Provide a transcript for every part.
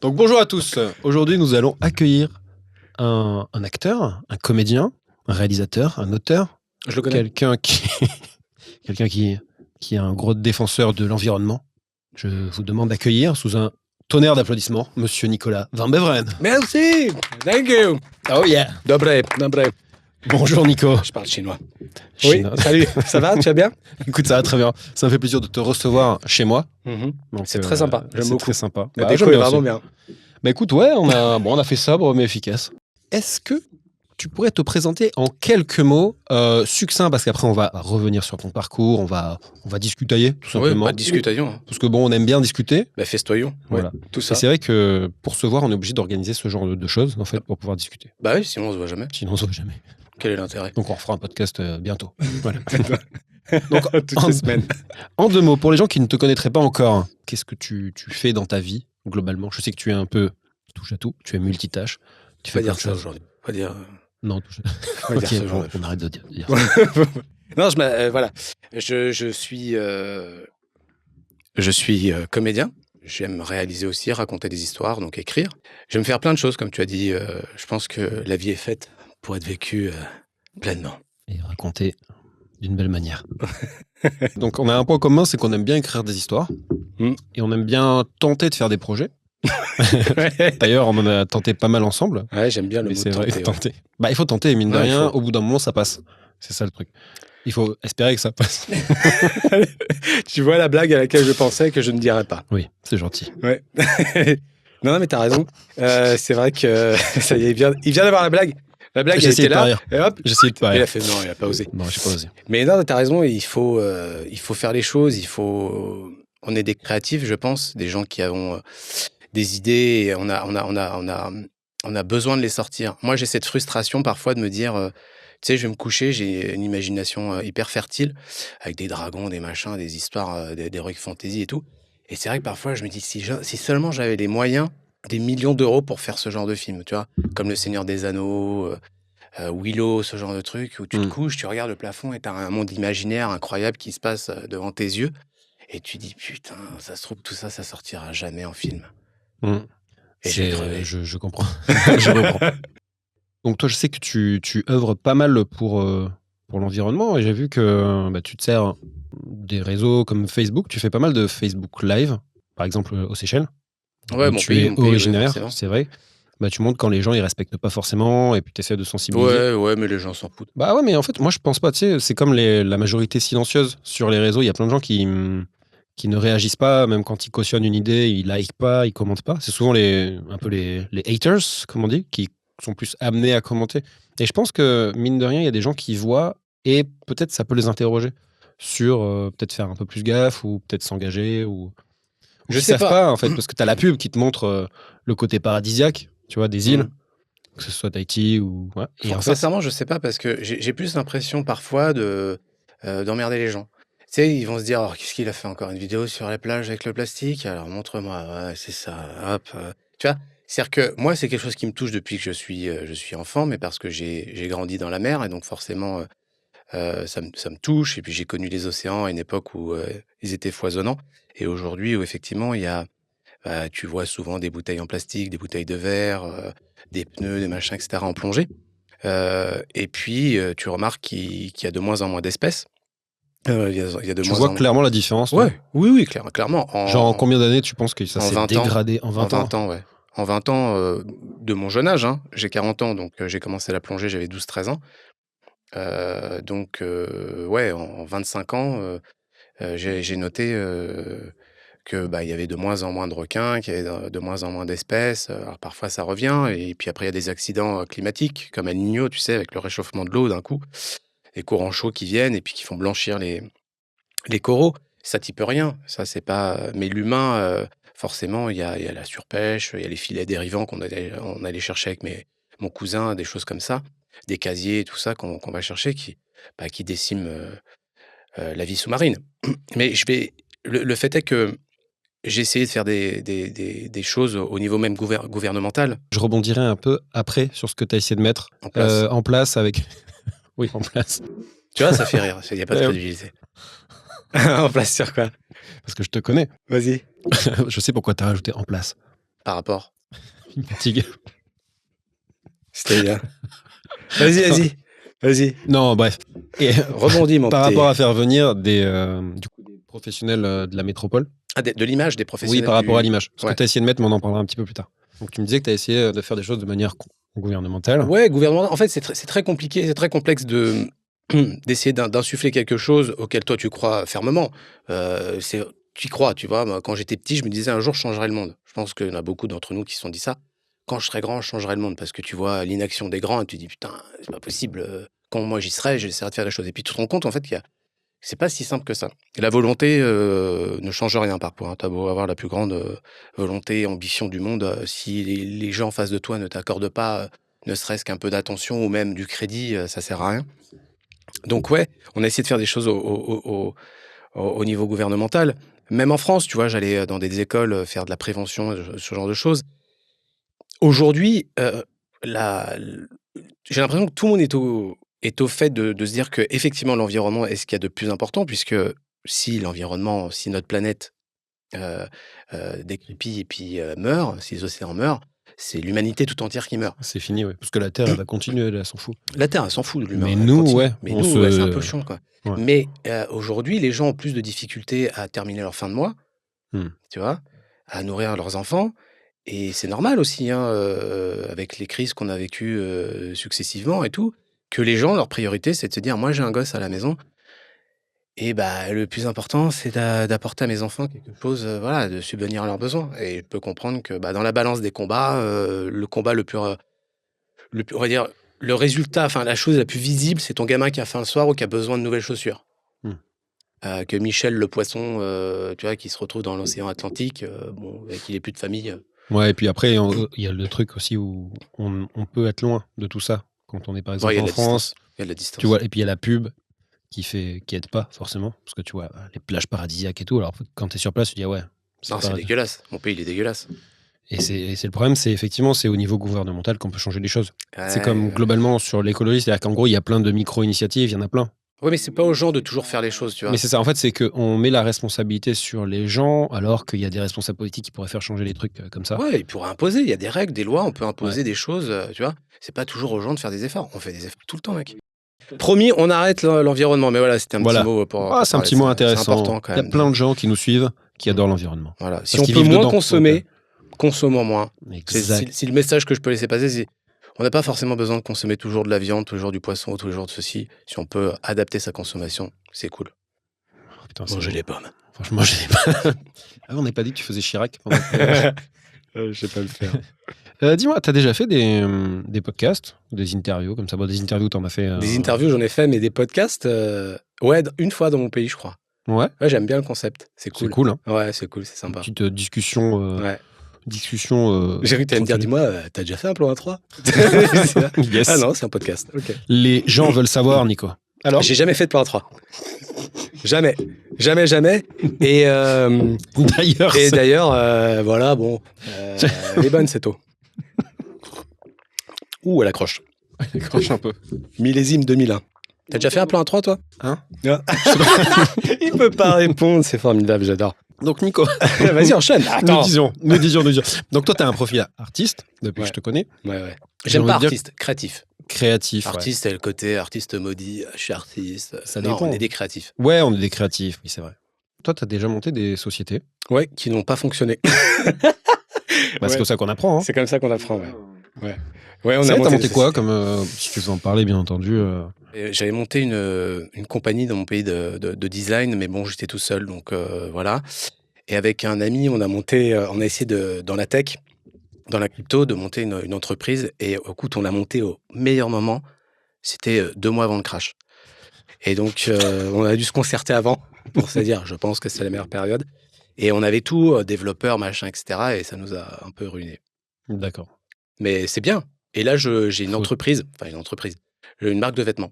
Donc bonjour à tous. Aujourd'hui, nous allons accueillir un acteur, un comédien, un réalisateur, un auteur, Je le connais. quelqu'un qui, quelqu'un qui est un gros défenseur de l'environnement. Je vous demande d'accueillir sous un tonnerre d'applaudissements, Monsieur Nicolas Van Beveren. Merci. Thank you. Oh yeah. Dobre. Bonjour Nico. Je parle chinois. Chinois. Oui, salut. Ça va? Tu vas bien? Écoute, ça va très bien. Ça me fait plaisir de te recevoir chez moi. Donc, C'est très sympa. J'aime c'est beaucoup. très sympa. La Bah, déco j'aime est bien vraiment aussi. bien. Bah écoute, ouais, on a fait sobre mais efficace. Est-ce que tu pourrais te présenter en quelques mots succincts, parce qu'après on va revenir sur ton parcours, on va discutailler tout Oui, simplement. bah, discutaillons. Parce que bon, on aime bien discuter. Bah, festoyons. Voilà. Ouais, tout Et ça. c'est vrai que pour se voir, on est obligé d'organiser ce genre de choses en fait pour pouvoir discuter. Bah oui, sinon on se voit jamais. Sinon, on se voit jamais. Quel est l'intérêt? Donc on refera un podcast bientôt. Voilà. Donc, Toutes les semaines. En deux mots, pour les gens qui ne te connaîtraient pas encore, qu'est-ce que tu fais dans ta vie globalement? Je sais que tu es un peu touche à tout, tu es multitâche. Tu Faut fais pas plein dire de ça choses. aujourd'hui. Faut pas dire. Non, Faut pas ok, dire ce genre bon, de choses. on arrête de dire. Non, voilà. Je suis comédien. J'aime réaliser aussi, raconter des histoires, donc écrire. J'aime faire plein de choses, comme tu as dit. Je pense que la vie est faite pour être vécue pleinement. Et raconter d'une belle manière. Donc on a un point commun, c'est qu'on aime bien écrire des histoires. Mm. Et on aime bien tenter de faire des projets. D'ailleurs, on en a tenté pas mal ensemble. Ouais, j'aime bien le Mais mot c'est vrai, tenter. Ouais. tenter. Bah, il faut tenter, et mine de Ouais, il rien, faut. au bout d'un moment, ça passe. C'est ça le truc. Il faut espérer que ça passe. Tu vois la blague à laquelle je pensais que je ne dirais pas. Oui, c'est gentil. Ouais. Non, mais t'as raison. C'est vrai que ça y est, il vient d'avoir la blague. La blague, J'ai elle essayé était de pas là. rire. Et hop, J'ai essayé de pas il a rire. fait non, il a pas osé. Non, j'ai pas osé. Mais non, t'as raison. Il faut faire les choses. On est des créatifs, je pense, des gens qui avons des idées. Et on a besoin de les sortir. Moi, j'ai cette frustration parfois de me dire, tu sais, je vais me coucher, j'ai une imagination hyper fertile avec des dragons, des machins, des histoires, d'heroic fantasy et tout. Et c'est vrai que parfois, je me dis, si seulement j'avais les moyens, des millions d'euros pour faire ce genre de film, tu vois, comme Le Seigneur des Anneaux, Willow, ce genre de truc, où tu te couches, tu regardes le plafond et t'as un monde imaginaire incroyable qui se passe devant tes yeux. Et tu dis, putain, ça se trouve, tout ça, ça sortira jamais en film. Mm. Et j'ai crevé. Je comprends. Je comprends. Donc toi, je sais que tu œuvres pas mal pour l'environnement, et j'ai vu que bah, tu te sers des réseaux comme Facebook. Tu fais pas mal de Facebook Live, par exemple aux Seychelles. Ouais, Où mon tu pays, es oui, originaire, forcément. c'est vrai. Bah, tu montres quand les gens ils respectent pas forcément, et puis tu essaies de sensibiliser. Ouais, mais les gens s'en foutent. Bah ouais, mais en fait, moi je pense pas. Tu sais, c'est comme la majorité silencieuse sur les réseaux. Il y a plein de gens qui ne réagissent pas, même quand ils cautionnent une idée, ils likent pas, ils commentent pas. C'est souvent un peu les haters, comme on dit, qui sont plus amenés à commenter. Et je pense que, mine de rien, il y a des gens qui voient, et peut-être ça peut les interroger sur peut-être faire un peu plus gaffe, ou peut-être s'engager, ou Je qui sais savent pas. pas, en fait, parce que tu as la pub qui te montre le côté paradisiaque, tu vois, des îles, Mm. que ce soit Tahiti ou... Ouais. Et en fait, Sincèrement, je sais pas parce que j'ai plus l'impression parfois d'emmerder les gens. Tu sais, ils vont se dire, oh, qu'est-ce qu'il a fait encore une vidéo sur la plage avec le plastique? Alors montre-moi, ouais, c'est ça, hop. Tu vois, c'est-à-dire que moi, c'est quelque chose qui me touche depuis que je suis enfant, mais parce que j'ai grandi dans la mer et donc forcément, ça me touche. Et puis j'ai connu les océans à une époque où ils étaient foisonnants. Et aujourd'hui, où effectivement, tu vois souvent des bouteilles en plastique, des bouteilles de verre, des pneus, des machins, etc. en plongée. Et puis, tu remarques qu'il y a de moins en moins d'espèces. Il y a de tu moins vois en moins. clairement la différence, toi. Ouais, oui, clairement. Genre, en combien d'années tu penses que ça en s'est 20 ans. dégradé? En 20 En ans 20 ans, ouais. En 20 ans, de mon jeune âge, hein. J'ai 40 ans, donc j'ai commencé la plongée, j'avais 12-13 ans. Ouais, en 25 ans, j'ai noté que bah, il y avait de moins en moins de requins, qu'il y avait de moins en moins d'espèces. Alors parfois ça revient, et puis après il y a des accidents climatiques, comme El Niño, tu sais, avec le réchauffement de l'eau d'un coup, les courants chauds qui viennent et puis qui font blanchir les coraux. Ça t'y peux rien, ça c'est pas. Mais l'humain, forcément, il y a la surpêche, il y a les filets dérivants on allait chercher avec mon cousin, des choses comme ça, des casiers, tout ça qu'on va chercher qui déciment la vie sous-marine. Mais le fait est que j'ai essayé de faire des choses au niveau même gouvernemental Je rebondirai un peu après sur ce que tu as essayé de mettre en place. en place avec... Oui, en place. Tu vois, ça fait rire, il n'y a pas de crédibilité. En place sur quoi? Parce que je te connais. Vas-y. Je sais pourquoi tu as rajouté en place. Par rapport. Une fatigue. C'était bien. Vas-y. Non, bref. Et Rebondis, mon par petit. rapport à faire venir des professionnels de la métropole. Ah, de l'image des professionnels. Oui, par rapport à l'image. Ce Ouais. que tu as essayé de mettre, mais on en parlera un petit peu plus tard. Donc tu me disais que tu as essayé de faire des choses de manière gouvernementale. Ouais, gouvernement. En fait, c'est très compliqué, c'est très complexe d'essayer d'insuffler quelque chose auquel toi tu crois fermement. Tu y crois, tu vois. Moi, quand j'étais petit, je me disais un jour je changerai le monde. Je pense qu'il y en a beaucoup d'entre nous qui se sont dit ça. Quand je serai grand, je changerai le monde parce que tu vois l'inaction des grands et tu dis putain, c'est pas possible. Quand moi j'y serai, j'essaierai de faire des choses. Et puis tu te rends compte en fait c'est pas si simple que ça. Et la volonté ne change rien parfois. Hein. T'as beau avoir la plus grande volonté, ambition du monde, si les gens en face de toi ne t'accordent pas ne serait-ce qu'un peu d'attention ou même du crédit, ça sert à rien. Donc ouais, on a essayé de faire des choses au niveau gouvernemental. Même en France, tu vois, j'allais dans des écoles faire de la prévention, ce genre de choses. Aujourd'hui, j'ai l'impression que tout le monde est au fait de se dire que effectivement l'environnement est ce qu'il y a de plus important, puisque si l'environnement, si notre planète décrépit et puis meurt, si les océans meurent, c'est l'humanité tout entière qui meurt. C'est fini, oui. Parce que la Terre, elle va continuer, elle s'en fout. La Terre, elle s'en fout de l'humain. Mais elle nous, continue. ouais. Mais nous, ouais, c'est un peu chiant, quoi. Ouais. Mais aujourd'hui, les gens ont plus de difficultés à terminer leur fin de mois, tu vois, à nourrir leurs enfants. Et c'est normal aussi, hein, avec les crises qu'on a vécues successivement et tout, que les gens, leur priorité, c'est de se dire, moi j'ai un gosse à la maison, et bah le plus important, c'est d'apporter à mes enfants quelque chose, voilà, de subvenir à leurs besoins. Et je peux comprendre que dans la balance des combats, le combat on va dire, le résultat, enfin la chose la plus visible, c'est ton gamin qui a faim le soir ou qui a besoin de nouvelles chaussures. Que Michel le poisson, tu vois, qui se retrouve dans l'océan Atlantique, qu'il ait plus de famille. Ouais, et puis après, il y a le truc aussi où on peut être loin de tout ça. Quand on est par exemple en France, il y a de la distance. Tu vois, et puis il y a la pub qui aide pas forcément, parce que tu vois les plages paradisiaques et tout. Alors quand tu es sur place, tu dis ouais. C'est dégueulasse. Mon pays, il est dégueulasse. Et c'est le problème, c'est effectivement, c'est au niveau gouvernemental qu'on peut changer les choses. C'est comme globalement sur l'écologie, c'est-à-dire qu'en gros, il y a plein de micro-initiatives, il y en a plein. Oui, mais c'est pas aux gens de toujours faire les choses, tu vois. Mais c'est ça, en fait, c'est qu'on met la responsabilité sur les gens, alors qu'il y a des responsables politiques qui pourraient faire changer les trucs comme ça. Ouais, ils pourraient imposer, il y a des règles, des lois, on peut imposer des choses, tu vois. C'est pas toujours aux gens de faire des efforts, on fait des efforts tout le temps, mec. Promis, on arrête l'environnement, mais voilà, c'était un petit mot pour c'est un petit mot intéressant. C'est important quand même. Il y a plein de gens qui nous suivent, qui adorent l'environnement. Voilà, si on peut moins consommer, consommons moins. Exact. Si le message que je peux laisser passer, c'est on n'a pas forcément besoin de consommer toujours de la viande, toujours du poisson, toujours de ceci. Si on peut adapter sa consommation, c'est cool. Oh, putain, manger les pommes. Franchement, manger les pommes. Ah, on n'est pas dit que tu faisais Chirac pendant je sais pas le faire. Dis-moi, t'as déjà fait des podcasts, des interviews comme ça? Des interviews, t'en as fait Des interviews, j'en ai fait, mais des podcasts, ouais, une fois dans mon pays, je crois. Ouais, j'aime bien le concept. C'est cool. C'est cool, hein. Ouais, c'est cool, c'est sympa. Une petite discussion. Ouais. J'ai cru que tu allais me dire, dis-moi, t'as déjà fait un plan A3? Yes. Ah non, c'est un podcast. Okay. Les gens veulent savoir, Nico. Alors, j'ai jamais fait de plan A3. Jamais. Et d'ailleurs, voilà, bon, elle est bonne cette eau. Ouh, elle accroche. Elle accroche un peu. Millésime 2001. T'as déjà fait un plan A3, toi? Hein? Il peut pas répondre, c'est formidable, j'adore. Donc, Nico, vas-y, enchaîne. Attends. Nous disions. Donc, toi, t'as un profil artiste, depuis que je te connais. Ouais. J'aime pas artiste, créatif. Créatif. Artiste, c'est le côté artiste maudit, je suis artiste. Ça dépend. On est des créatifs. Ouais, on est des créatifs, oui, c'est vrai. Toi, t'as déjà monté des sociétés? Ouais, qui n'ont pas fonctionné. C'est comme ça qu'on apprend. Hein. C'est comme ça qu'on apprend, ouais. Ouais, t'as monté quoi comme, si tu veux en parler, bien entendu. J'avais monté une compagnie dans mon pays de design, mais bon, j'étais tout seul, donc voilà. Et avec un ami, on a essayé dans la tech, dans la crypto, de monter une entreprise. Et écoute, on l'a monté au meilleur moment. C'était 2 mois avant le crash. Et donc, on a dû se concerter avant pour se dire, je pense que c'est la meilleure période. Et on avait tout, développeurs, machin, etc. Et ça nous a un peu ruinés. D'accord. Mais c'est bien. Et là, j'ai une entreprise, j'ai une marque de vêtements.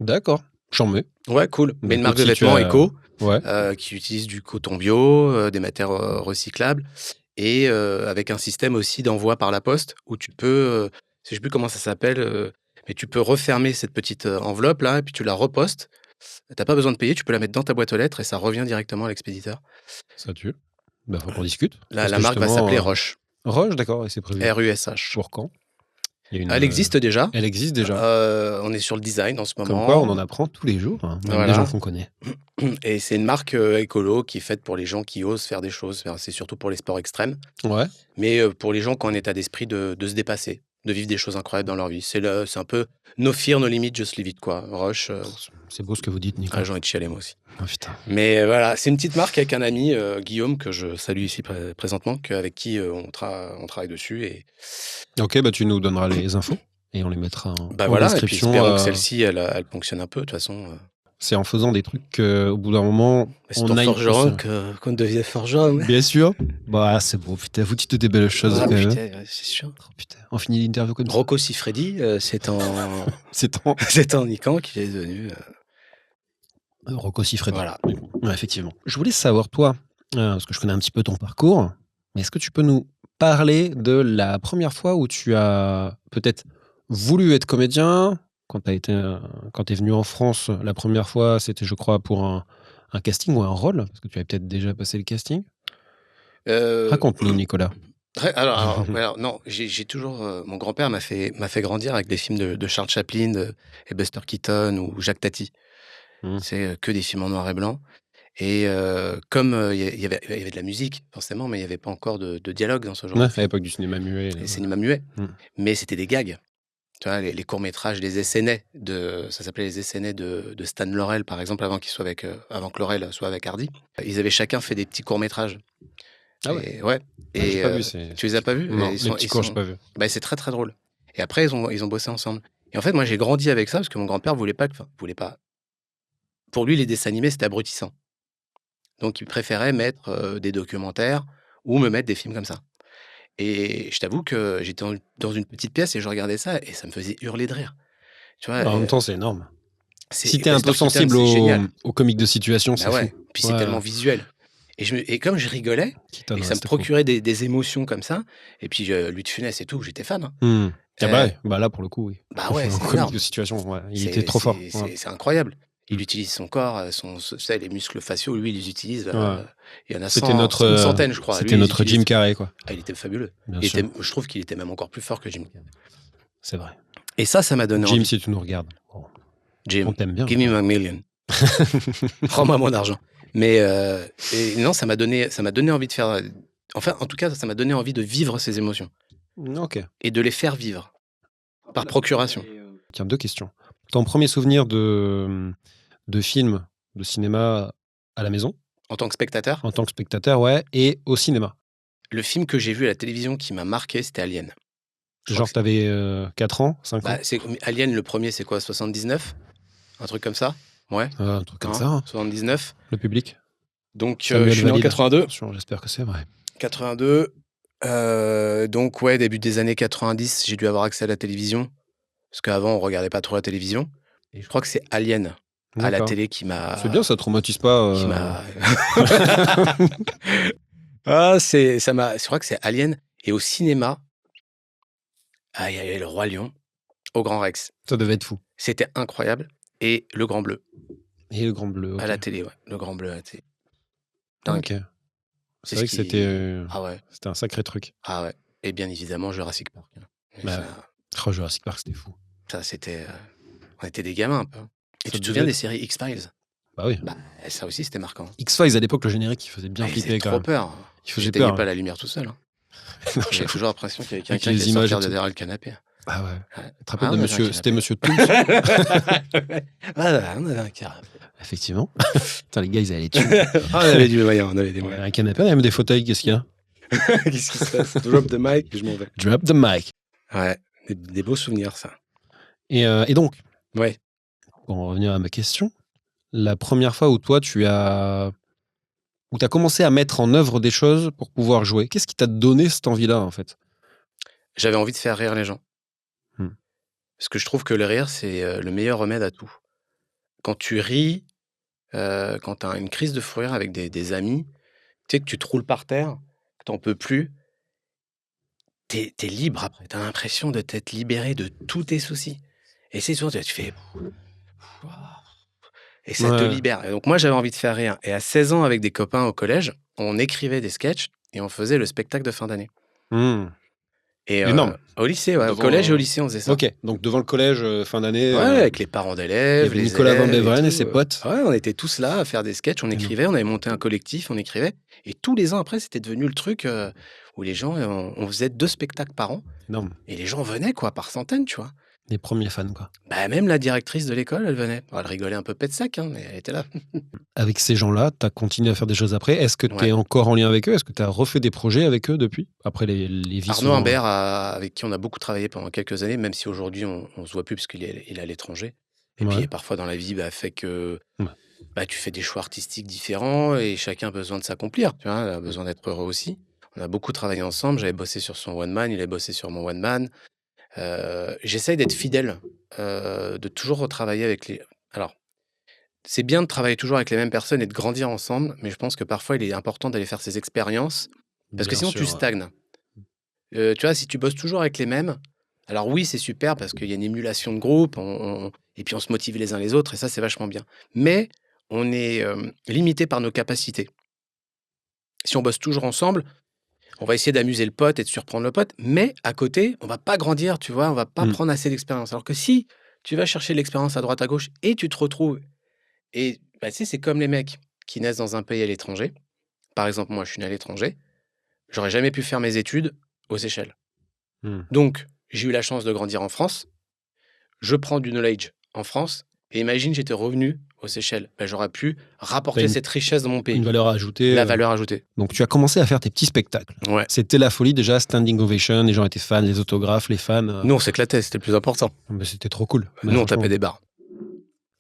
D'accord. J'en mets. Ouais, cool. Mais une marque de vêtements éco, qui utilise du coton bio, des matières recyclables, et avec un système aussi d'envoi par la poste, où tu peux, je sais plus comment ça s'appelle, mais tu peux refermer cette petite enveloppe là, et puis tu la repostes. T'as pas besoin de payer, tu peux la mettre dans ta boîte aux lettres et ça revient directement à l'expéditeur. Ça tue. Faut qu'on discute. La marque va s'appeler Roche. Rush, d'accord, et c'est prévu RUSH. pour quand? Il y a une, Elle existe déjà. elle existe déjà. On est sur le design en ce Comme quoi, on en moment. apprend tous les jours, hein, même des gens Voilà. qu'on connaît. Et c'est une marque écolo qui est faite pour les gens qui osent faire des choses. Enfin, c'est surtout pour les sports extrêmes, Ouais. mais pour les gens qui ont un état d'esprit de se dépasser, de vivre des choses incroyables dans leur vie. C'est un peu no fear, no limit, just live it, quoi. Rush, C'est beau ce que vous dites, Nico. j'ai envie de chialer moi aussi. Oh, putain. Mais voilà, c'est une petite marque avec un ami, Guillaume, que je salue ici présentement, avec qui on travaille dessus. Et Ok, bah tu nous donneras les infos et on les mettra en voilà, et puis description. espérons que celle-ci, elle fonctionne un peu. De toute façon, C'est en faisant des trucs qu'au bout d'un moment, c'est on en aille forgeron plus. qu'on devient forgeron. Bien sûr. Bah, c'est beau, putain, vous dites des belles choses Ah quand même. putain, ouais, c'est sûr. Oh, putain, on finit l'interview comme ça. Rocco Siffredi, c'est en C'est en c'est en Nican qu'il est devenu. Rocco Siffredi. Voilà. Ouais, effectivement. Je voulais savoir, toi, parce que je connais un petit peu ton parcours, mais est-ce que tu peux nous parler de la première fois où tu as peut-être voulu être comédien quand tu es venu en France la première fois, c'était, je crois, pour un casting ou un rôle, parce que tu avais peut-être déjà passé le casting. Raconte-nous, Nicolas. Alors, non, j'ai toujours. Mon grand-père m'a fait grandir avec des films de Charles Chaplin et Buster Keaton ou Jacques Tati. Mmh. C'est que des films en noir et blanc. Et comme il y avait de la musique, forcément, mais il n'y avait pas encore de dialogue dans ce genre Ouais, de à film. l'époque du cinéma muet. Et cinéma muet. Mmh. Mais c'était des gags. Tu vois, les courts-métrages, les essais-nés ça s'appelait les essais-nés de Stan Laurel, par exemple, avant que Laurel soit avec Hardy. Ils avaient chacun fait des petits courts-métrages. Ah ouais. Et ouais. J'ai Et pas vu. tu les as pas vus? Non, Ils les petits cours, j'ai pas vu. bah, c'est très, très drôle. Et après, ils ont bossé ensemble. Et en fait, moi, j'ai grandi avec ça parce que mon grand-père voulait pas. Pour lui, les dessins animés, c'était abrutissant. Donc, il préférait mettre des documentaires ou me mettre des films comme ça. Et je t'avoue que j'étais dans une petite pièce et je regardais ça et ça me faisait hurler de rire. Tu vois, En même temps, c'est énorme. c'est Si t'es un peu Buster Keaton, sensible c'est génial. aux comiques de situation, Bah c'est ouais, fou. puis c'est Ouais, tellement visuel. Et comme je rigolais Keaton, et que ouais, ça me c'était fou. procurait des émotions comme ça, et puis Louis de Funès et tout, j'étais fan, hein. Hmm. Ah bah, Euh, ouais. Bah là, pour le coup, oui. Bah ouais, En c'est comique énorme. de situation, ouais. Il C'est était trop fort. c'est Ouais. c'est c'est incroyable. Il Mm. utilise son corps, tu sais, les muscles faciaux, lui, il les utilise. Ouais. Il y en a C'était 100, notre, une centaine, je crois. Lui, c'était il les notre utilise. Jim Carrey, quoi. Ah, il était fabuleux. Bien sûr. Je trouve qu'il était même encore plus fort que Jim Carrey. C'est vrai. Et ça m'a donné Jim, envie. si tu nous regardes. Bon, Jim, on t'aime bien. give me my million. Prends-moi mon argent. Mais et non, ça m'a donné envie de faire. Enfin, en tout cas, ça m'a donné envie de vivre ces émotions Ok. et de les faire vivre par procuration. Tiens, 2 questions. Ton premier souvenir de film, de cinéma à la maison, En tant que spectateur, en tant que spectateur, ouais, et au cinéma. le film que j'ai vu à la télévision qui m'a marqué, c'était Alien. Je crois Genre, t'avais 4 ans, 5 ans, Bah, Alien, le premier, c'est quoi, 79? Un truc comme ça? Ouais, un truc comme hein, ça, hein. 79. Le public. Donc, Samuel je suis né en valide. 82. Attention, j'espère que c'est vrai. 82. Donc, ouais, début des années 90, j'ai dû avoir accès à la télévision. Parce qu'avant, on regardait pas trop la télévision. Et je crois que c'est Alien à la D'accord. télé qui m'a. C'est bien, ça traumatise pas. Qui m'a. Je crois que c'est Alien. Et au cinéma, il y avait Le Roi Lion au Grand Rex. Ça devait être fou. C'était incroyable. Et Le Grand Bleu Et le grand bleu, ok. à la télé, ouais. Le Grand Bleu à la télé. Dingue. Ok. C'est C'est vrai ce que qui- c'était Ah ouais. un sacré truc. Ah ouais. Et bien évidemment, Jurassic Park. Et Bah, oh, Jurassic Park, c'était fou. ça, c'était. On était des gamins un peu. Et Ça tu te devait souviens des être- séries X-Files? Bah oui. Bah, ça aussi, c'était marquant. X-Files, à l'époque, le générique, il faisait bien Ah, il flipper faisait quand trop même. peur. Il faisait J'éteignais peur. pas la lumière tout seul. Hein. Non, J'avais j'avoue. toujours l'impression qu'il y avait Avec quelqu'un les qui allait images et sortir de tout. derrière le canapé. Ah ouais. Ouais. Tu te rappelles Ah, de on avait un monsieur. C'était canapé. monsieur Toons. On avait un canapé. Effectivement. Putain, les gars, ils allaient tuer. On avait du moyen, on avait des On avait moyens. un canapé, on avait même des fauteuils. Qu'est-ce qu'il y a? Qu'est-ce qui se passe? Drop the mic et je m'en vais. Drop the mic. Ouais, des beaux souvenirs, ça. Et donc, Ouais. pour en revenir à ma question, la première fois où toi, tu as commencé à mettre en œuvre des choses pour pouvoir jouer, qu'est-ce qui t'a donné cette envie-là, en fait? J'avais envie de faire rire les gens. Hmm. Parce que je trouve que le rire, c'est le meilleur remède à tout. Quand tu ris, quand tu as une crise de fou rire avec des amis, tu sais que tu te roules par terre, que t'en peux plus, t'es libre après. T'as l'impression de t'être libéré de tous tes soucis. Et c'est souvent, tu fais... Et ça te Ouais. libère. Et donc moi, j'avais envie de faire rire. Et à 16 ans, avec des copains au collège, on écrivait des sketchs et on faisait le spectacle de fin d'année. Hmm. Et Énorme. au lycée, ouais, au Devant, collège et au lycée, on faisait ça. Ok, donc devant le collège, fin d'année, Ouais, avec les parents il y d'élèves, avait les Nicolas Van élèves et Beveren et tout. ses potes. Ouais, on était tous là à faire des sketchs, on Énorme. écrivait, on avait monté un collectif, on écrivait. Et tous les ans après, c'était devenu le truc où les gens, on faisait 2 spectacles par an. Énorme. Et les gens venaient, quoi, par centaines, tu vois. Les premiers fans, quoi. Bah, même la directrice de l'école, elle venait. Bon, elle rigolait un peu pet sec, hein, mais elle était là. Avec ces gens-là, tu as continué à faire des choses après. Est-ce que tu es Ouais. encore en lien avec eux? Est-ce que tu as refait des projets avec eux depuis? Après les vies Arnaud souvent... Imbert, avec qui on a beaucoup travaillé pendant quelques années, même si aujourd'hui on se voit plus parce qu'il est à l'étranger. Et Ouais. puis parfois dans la vie, fait que Ouais. tu fais des choix artistiques différents et chacun a besoin de s'accomplir. Tu vois, il a besoin d'être heureux aussi. On a beaucoup travaillé ensemble. J'avais bossé sur son one man, il a bossé sur mon one man. J'essaye d'être fidèle, de toujours retravailler avec les. Alors, c'est bien de travailler toujours avec les mêmes personnes et de grandir ensemble, mais je pense que parfois il est important d'aller faire ces expériences parce que Bien sinon tu sûr. stagnes. Tu vois, si tu bosses toujours avec les mêmes, alors oui, c'est super parce qu'il y a une émulation de groupe, et puis on se motive les uns les autres, et ça, c'est vachement bien. Mais on est limité par nos capacités. Si on bosse toujours ensemble, on va essayer d'amuser le pote et de surprendre le pote, mais à côté, on va pas grandir, tu vois, on va pas Mm. prendre assez d'expérience. Alors que si tu vas chercher de l'expérience à droite à gauche et tu te retrouves, et tu sais, c'est comme les mecs qui naissent dans un pays à l'étranger. Par exemple, moi, je suis né à l'étranger, j'aurais jamais pu faire mes études aux Seychelles. Mm. Donc, j'ai eu la chance de grandir en France. Je prends du knowledge en France. Et imagine, j'étais revenu aux Seychelles. J'aurais pu T'as rapporter cette richesse dans mon une pays. valeur ajoutée. La valeur ajoutée. Donc tu as commencé à faire tes petits spectacles. Ouais. C'était la folie déjà, standing ovation, les gens étaient fans, les autographes, les fans. Nous, on s'éclatait, c'était le plus important. C'était trop cool. Nous, on franchement. tapait des barres.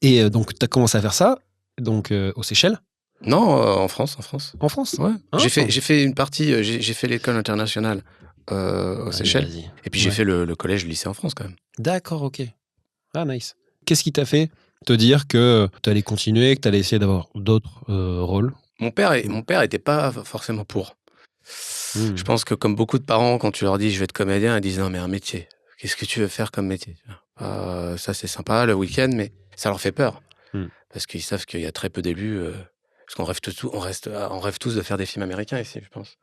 Et donc tu as commencé à faire ça, donc aux Seychelles. Non, en France. En France. Ouais. Hein J'ai fait une partie, j'ai fait l'école internationale aux Seychelles. Vas-y. Et puis j'ai fait le collège, le lycée en France quand même. D'accord, ok. Ah, nice. Qu'est-ce qui t'a fait te dire que tu allais continuer, que tu allais essayer d'avoir d'autres rôles? Mon père était pas forcément pour. Hmm. Je pense que comme beaucoup de parents, quand tu leur dis je vais être comédien, ils disent non mais un métier. Qu'est-ce que tu veux faire comme métier? Ça c'est sympa le week-end, mais ça leur fait peur. Parce qu'ils savent qu'il y a très peu d'élus. Parce qu'on rêve tous de faire des films américains ici, je pense.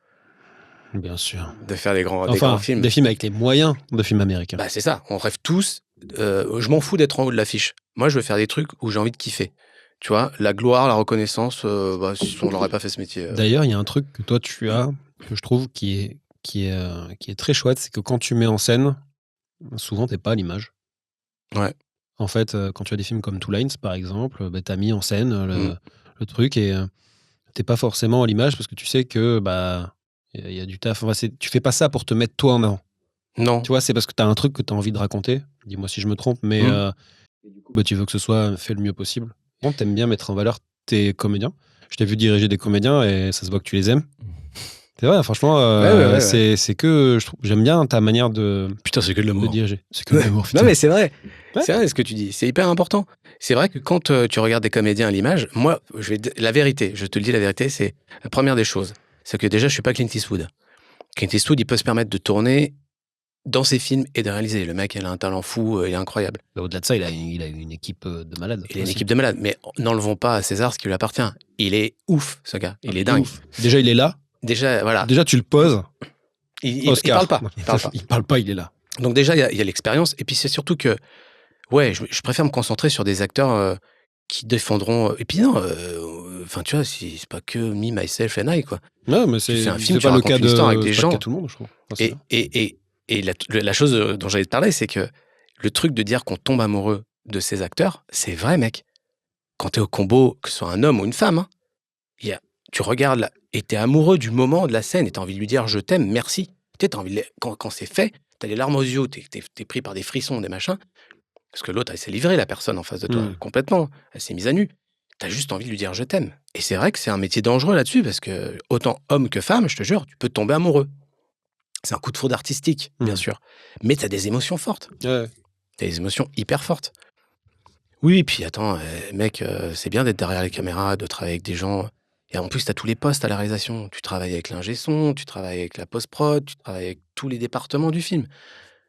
Bien sûr. De faire des grands films. Des films avec les moyens de films américains. C'est ça, on rêve tous. Je m'en fous d'être en haut de l'affiche. Moi, je veux faire des trucs où j'ai envie de kiffer. Tu vois, la gloire, la reconnaissance, si on n'aurait pas fait ce métier. D'ailleurs, il y a un truc que toi tu as, que je trouve qui est très chouette, c'est que quand tu mets en scène, souvent t'es pas à l'image. Ouais. En fait, quand tu as des films comme Two Lines, par exemple, t'as mis en scène le truc et t'es pas forcément à l'image parce que tu sais que il y a du taf. Enfin, tu fais pas ça pour te mettre toi en avant. Non. Tu vois, c'est parce que t'as un truc que t'as envie de raconter. Dis-moi si je me trompe, mais tu veux que ce soit fait le mieux possible. Bon, t'aimes bien mettre en valeur tes comédiens. Je t'ai vu diriger des comédiens et ça se voit que tu les aimes. C'est vrai, franchement, Ouais. c'est que j'aime bien ta manière de Putain, c'est que de l'amour. diriger. C'est que de l'amour. Non, mais c'est vrai. Ouais. C'est vrai ce que tu dis. C'est hyper important. C'est vrai que quand tu regardes des comédiens à l'image, moi, la vérité, je te le dis, la vérité, c'est la première des choses. C'est que déjà, je suis pas Clint Eastwood. Clint Eastwood, il peut se permettre de tourner dans ses films et de réaliser. Le mec, il a un talent fou, il est incroyable. Au-delà de ça, il a une équipe de malades. Il a une équipe de malades, mais n'enlevons pas à César ce qui lui appartient. Il est ouf, ce gars. Il est dingue. Ouf. Déjà, il est là. Déjà, voilà. Déjà, tu le poses. Il parle pas. Il parle pas, il est là. Donc déjà, il y a l'expérience. Et puis c'est surtout que, je préfère me concentrer sur des acteurs qui défendront. Et puis non, tu vois, c'est pas que me, myself and I, quoi. Non, mais c'est un film, pas le cas une histoire avec des gens. Pas tout le monde, je trouve. Et la chose dont j'allais te parler, c'est que le truc de dire qu'on tombe amoureux de ces acteurs, c'est vrai, mec. Quand t'es au combo, que ce soit un homme ou une femme, hein, tu regardes là, et t'es amoureux du moment de la scène, et t'as envie de lui dire je t'aime, merci. Tu sais, t'as envie quand c'est fait, t'as les larmes aux yeux, t'es pris par des frissons, des machins, parce que l'autre, elle s'est livrée, la personne en face de toi, complètement. Elle s'est mise à nu. T'as juste envie de lui dire je t'aime. Et c'est vrai que c'est un métier dangereux là-dessus, parce que autant homme que femme, je te jure, tu peux tomber amoureux. C'est un coup de foudre artistique, bien sûr. Mais t'as des émotions fortes. Ouais. T'as des émotions hyper fortes. Oui, et puis attends, mec, c'est bien d'être derrière les caméras, de travailler avec des gens. Et en plus, t'as tous les postes à la réalisation. Tu travailles avec l'ingé son, tu travailles avec la post-prod, tu travailles avec tous les départements du film.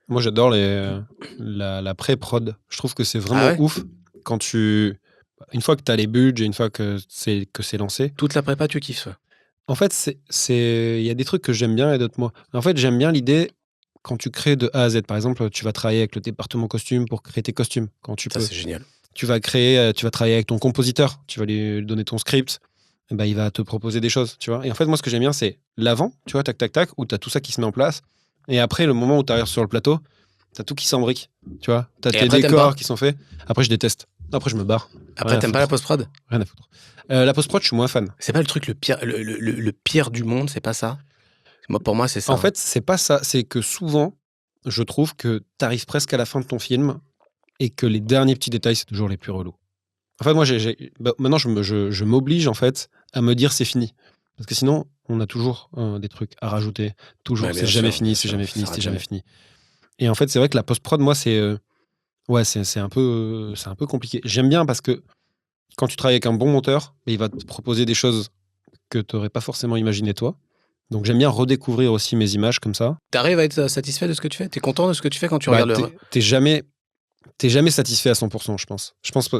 Moi, j'adore la pré-prod. Je trouve que c'est vraiment ouf quand une fois que t'as les budgets, une fois que c'est lancé. Toute la prépa, tu kiffes. En fait, il y a des trucs que j'aime bien et d'autres moins. En fait, j'aime bien l'idée quand tu crées de A à Z. Par exemple, tu vas travailler avec le département costume pour créer tes costumes quand tu Ça, peux. c'est génial. Tu vas travailler avec ton compositeur. Tu vas lui donner ton script. Et ben, il va te proposer des choses, tu vois. Et en fait, moi, ce que j'aime bien, c'est l'avant, tu vois, tac, tac, tac, où tu as tout ça qui se met en place. Et après, le moment où tu arrives sur le plateau, tu as tout qui s'embrique, tu vois. Tu as Et tes après, t'aimes pas? décors qui sont faits. Après, je déteste. Après, je me barre. Après, Rien à t'aimes pas la foutre. post-prod? Rien à foutre. La post-prod, je suis moins fan. C'est pas le truc le pire, le pire du monde, c'est pas ça? Pour moi, c'est ça. En fait, c'est pas ça. C'est que souvent, je trouve que tu arrives presque à la fin de ton film et que les derniers petits détails, c'est toujours les plus relous. En fait, moi, maintenant, je m'oblige, en fait, à me dire c'est fini. Parce que sinon, on a toujours des trucs à rajouter. Toujours. Ouais, C'est bien jamais sûr, fini, bien c'est sûr, jamais ça fini, c'est s'arrête jamais jamais. fini. Et en fait, c'est vrai que la post-prod, moi, c'est un peu compliqué. J'aime bien parce que quand tu travailles avec un bon monteur, il va te proposer des choses que tu n'aurais pas forcément imaginé toi. Donc, j'aime bien redécouvrir aussi mes images comme ça. T'arrives à être satisfait de ce que tu fais? T'es content de ce que tu fais quand tu Bah, regardes le... t'es jamais satisfait à 100%, je pense. Je pense pas.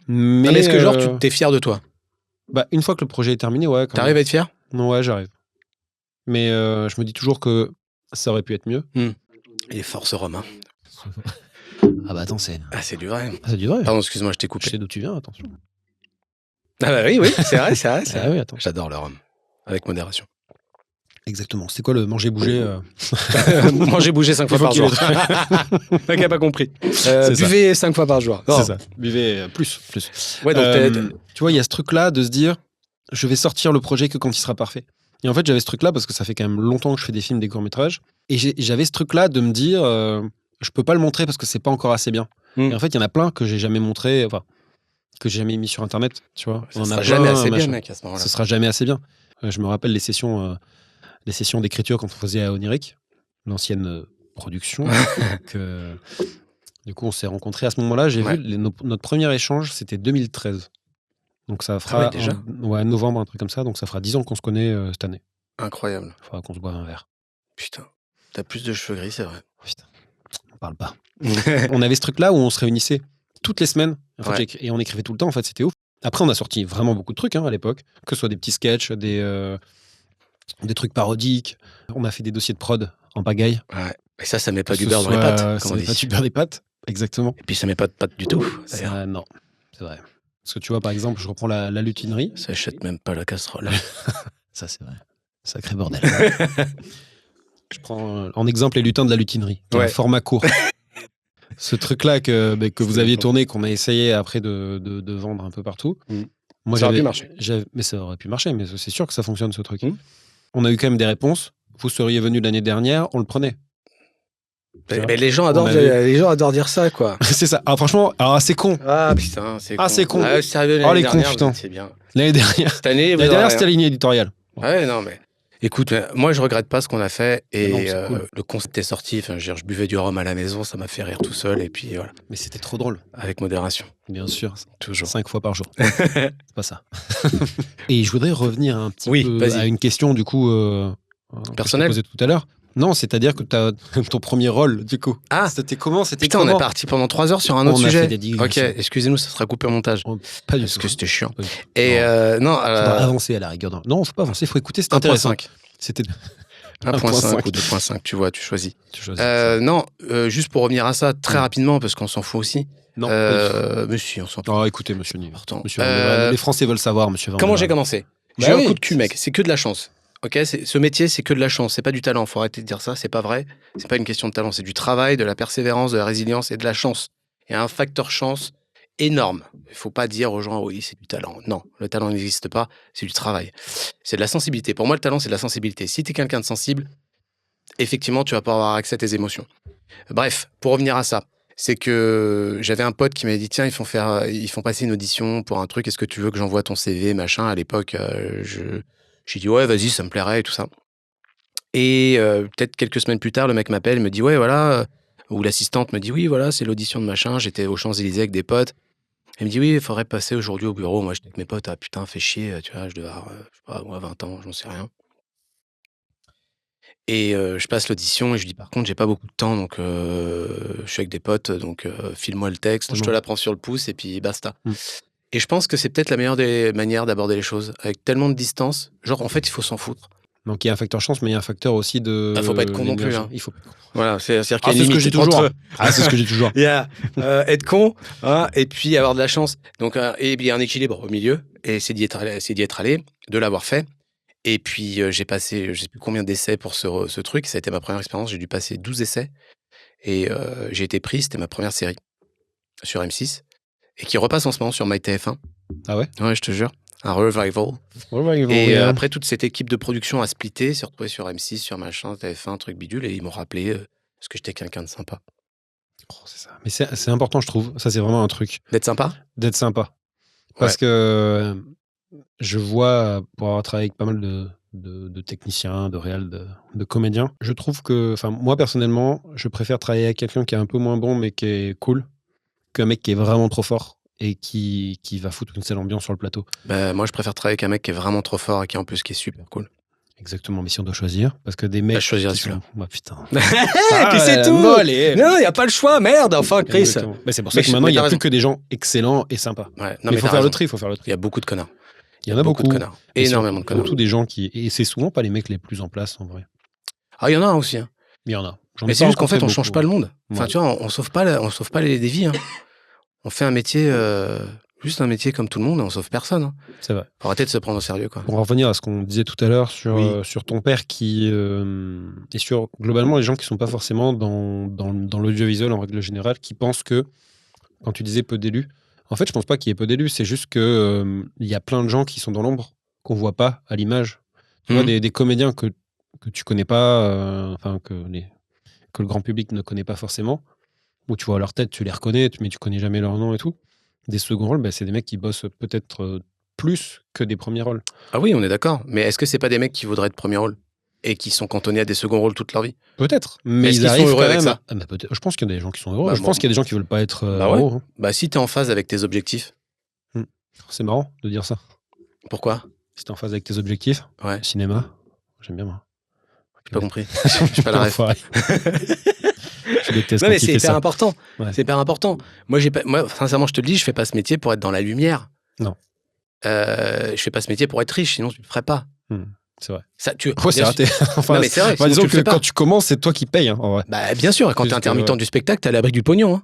Non, mais est-ce que genre, tu t'es fier de toi? Bah, une fois que le projet est terminé, ouais, quand T'arrives même. à être fier? Ouais, j'arrive. Mais je me dis toujours que ça aurait pu être mieux. Il est fort ce Romain. Ah bah attends, c'est Du vrai. du vrai. Pardon, excuse-moi, je t'ai Je coupé. sais d'où tu viens, attention. Ah bah oui, c'est vrai, c'est vrai. Ah oui, attends. J'adore le rhum. Avec modération. Exactement. C'est quoi le manger-bouger Mangez, bougez 5 fois par jour. Mec a pas compris. Buvez 5 fois par jour. Non. C'est ça. Buvez plus. Ouais, donc tu vois, il y a ce truc-là de se dire, je vais sortir le projet que quand il sera parfait. Et en fait, j'avais ce truc-là parce que ça fait quand même longtemps que je fais des films, des courts-métrages. Et j'avais ce truc-là de me dire, je peux pas le montrer parce que c'est pas encore assez bien. Et en fait, il y en a plein que j'ai jamais montré, enfin, que j'ai jamais mis sur Internet. Tu vois, ça sera jamais assez bien, mec, à ce moment-là. Ce sera jamais assez bien. Je me rappelle les sessions d'écriture quand on faisait à Oniric, l'ancienne production. Du coup, on s'est rencontrés à ce moment-là. J'ai vu notre premier échange, c'était 2013. Donc ça fera déjà novembre, un truc comme ça. Donc ça fera 10 ans qu'on se connaît cette année. Incroyable. Il faudra qu'on se boive un verre. Putain, t'as plus de cheveux gris, c'est vrai. Putain, on parle pas. On avait ce truc-là où on se réunissait toutes les semaines. En fait, et on écrivait tout le temps. En fait, c'était ouf. Après, on a sorti vraiment beaucoup de trucs à l'époque, que ce soit des petits sketchs, des trucs parodiques. On a fait des dossiers de prod en pagaille. Ouais. Et ça met pas du beurre dans les pâtes. Ça met pas du beurre dans les pâtes. Exactement. Et puis ça met pas de pâtes du tout. Non, c'est vrai. Parce que tu vois, par exemple, je reprends la lutinerie. Ça achète même pas la casserole. Ça, c'est vrai. Sacré bordel. Je prends en exemple les lutins de la lutinerie. Un format court. Ce truc-là que vous aviez tourné, qu'on a essayé après de vendre un peu partout. Moi, ça aurait pu marcher. Mais ça aurait pu marcher, mais c'est sûr que ça fonctionne, ce truc. On a eu quand même des réponses. Vous seriez venu l'année dernière, on le prenait. Mais les gens adorent dire ça, quoi. C'est ça. Alors franchement, c'est con. Ah putain, c'est con. C'est con. Les cons, putain. C'est bien. L'année dernière. Cette année, l'année dernière, c'était la ligne éditoriale. Ouais, non, mais... Écoute, moi, je regrette pas ce qu'on a fait. Et cool. le concept est sorti. Enfin, je buvais du rhum à la maison, ça m'a fait rire tout seul. Et puis voilà. Mais c'était trop drôle. Avec modération. Bien sûr. Toujours. 5 fois par jour. C'est pas ça. Et je voudrais revenir un petit peu à une question, du coup, personnelle, que je posais tout à l'heure. Non, c'est-à-dire que tu as ton premier rôle, du coup. C'était comment? Putain, on est parti pendant 3 heures sur un autre sujet. Ok, excusez-nous, ça sera coupé au montage. Pas du tout. Parce que c'était chiant. Et non, faudra avancer à la rigueur. Non, faut pas avancer, faut écouter, c'est intéressant. 1.5. C'était 1.5 ou 2.5, tu vois, tu choisis. Non, juste pour revenir à ça, très rapidement, parce qu'on s'en fout aussi. Non, mais si, on s'en fout. Écoutez, monsieur Nive. Les Français veulent savoir, monsieur Van. Comment j'ai commencé? J'ai eu un coup de cul, mec. C'est que de la chance. Ok, ce métier, c'est que de la chance, c'est pas du talent. Faut arrêter de dire ça, c'est pas vrai. C'est pas une question de talent, c'est du travail, de la persévérance, de la résilience et de la chance. Il y a un facteur chance énorme. Il faut pas dire aux gens, oui, c'est du talent. Non, le talent n'existe pas, c'est du travail. C'est de la sensibilité. Pour moi, le talent, c'est de la sensibilité. Si tu es quelqu'un de sensible, effectivement, tu vas pas avoir accès à tes émotions. Bref, pour revenir à ça, c'est que j'avais un pote qui m'avait dit, tiens, ils font passer une audition pour un truc, est-ce que tu veux que j'envoie ton CV, machin. À l'époque, j'ai dit, ouais, vas-y, ça me plairait et tout ça. Et peut-être quelques semaines plus tard, le mec m'appelle, me dit, ouais, voilà, ou l'assistante me dit, oui, voilà, c'est l'audition de machin, j'étais aux Champs-Élysées avec des potes. Elle me dit, oui, il faudrait passer aujourd'hui au bureau. Moi, j'étais avec mes potes, putain, fais chier, tu vois, je devais avoir, je sais pas, moi, 20 ans, j'en sais rien. Et je passe l'audition et je dis, par contre, j'ai pas beaucoup de temps, donc je suis avec des potes, donc file-moi le texte, je te l'apprends sur le pouce et puis basta. Et je pense que c'est peut-être la meilleure des manières d'aborder les choses. Avec tellement de distance, genre, en fait, il faut s'en foutre. Donc il y a un facteur chance, mais il y a un facteur aussi de. Faut pas être con non plus. l'énergie. Hein. Il faut pas être con. Voilà, c'est-à-dire qu'il Ah, y a c'est une ce que j'ai limite toujours. entre- Ah, c'est ce que j'ai toujours. Il y a être con hein, et puis avoir de la chance. Donc, et il y a un équilibre au milieu. Et c'est d'y être allé, de l'avoir fait. Et puis, j'ai passé, je sais plus combien d'essais pour ce truc. Ça a été ma première expérience. J'ai dû passer 12 essais. Et j'ai été pris. C'était ma première série sur M6. Et qui repasse en ce moment sur MyTF1. Ah ouais. Ouais, je te jure. Un revival. Et après, toute cette équipe de production a splitté, s'est retrouvée sur M6, sur machin, TF1, truc bidule. Et ils m'ont rappelé parce que j'étais quelqu'un de sympa. Oh, c'est ça. Mais c'est important, je trouve. Ça, c'est vraiment un truc. D'être sympa. D'être sympa. Parce que je vois, pour avoir travaillé avec pas mal de techniciens, de réals, de comédiens, je trouve que, moi personnellement, je préfère travailler avec quelqu'un qui est un peu moins bon mais qui est cool, qu'un mec qui est vraiment trop fort et qui va foutre une sale ambiance sur le plateau. Bah, moi, je préfère travailler avec un mec qui est vraiment trop fort et qui en plus qui est super cool. Exactement, mais si on doit choisir, parce que des mecs. Je choisirais qui celui-là. sont... Bah, putain. Puis c'est tout. Bon, allez. Non, il n'y a pas le choix, merde, enfin, Chris. Exactement. Mais c'est pour ça Mais que maintenant, il n'y a t'as plus raison. que des gens excellents et sympas. Ouais, mais non, il faut t'as faire le raison. tri, il faut faire le tri. Il y a beaucoup de connards. Il y en a beaucoup. de connards. Et Énormément de connards. Surtout des gens qui. Et c'est souvent pas les mecs les plus en place, en vrai. Ah, il y en a un aussi. Hein. Mais il y en a. J'en ai Mais pas c'est juste qu'en rencontré fait, on change beaucoup. pas le monde. Enfin, Ouais. tu vois, on sauve pas des vies. Hein. On fait un métier, juste un métier comme tout le monde, et on sauve personne. Hein. C'est vrai. Faut arrêter de se prendre au sérieux, quoi. Pour en revenir à ce qu'on disait tout à l'heure sur, Oui. sur ton père qui et sur globalement les gens qui sont pas forcément dans l'audiovisuel en règle générale, qui pensent que, quand tu disais peu d'élus, en fait je pense pas qu'il y ait peu d'élus, c'est juste que il y a plein de gens qui sont dans l'ombre, qu'on voit pas à l'image. Tu vois, Mhm. des comédiens que tu connais pas, que le grand public ne connaît pas forcément, où tu vois leur tête, tu les reconnais, mais tu connais jamais leur nom et tout. Des seconds rôles, c'est des mecs qui bossent peut-être plus que des premiers rôles. Ah oui, on est d'accord. Mais est-ce que c'est pas des mecs qui voudraient être premier rôle et qui sont cantonnés à des seconds rôles toute leur vie? Peut-être, mais est-ce ils qu'ils sont arrivent heureux quand avec même. ça Ah, peut-être. Je pense qu'il y a des gens qui sont heureux. Bah, Je pense qu'il y a des gens qui veulent pas être Bah ouais. héros, hein. Bah, si t'es en phase avec tes objectifs, C'est marrant de dire ça. pourquoi? Si t'es en phase avec tes objectifs, Ouais, cinéma, j'aime bien moi. j'ai pas compris. J'ai pas la ref. Enfoiré. Je déteste Non, quand mais il c'est fait hyper ça. important. Ouais. C'est hyper important. Moi, sincèrement, je te le dis, je fais pas ce métier pour être dans la lumière. Non. Je fais pas ce métier pour être riche, sinon tu le ferais pas. C'est vrai. Ça, Ouais, c'est raté. Non, mais c'est vrai. sinon disons tu le que fais pas. quand tu commences, c'est toi qui payes, hein, en vrai. Bah, bien sûr. Quand t'es Juste, intermittent ouais. du spectacle, t'es à l'abri du pognon. Hein.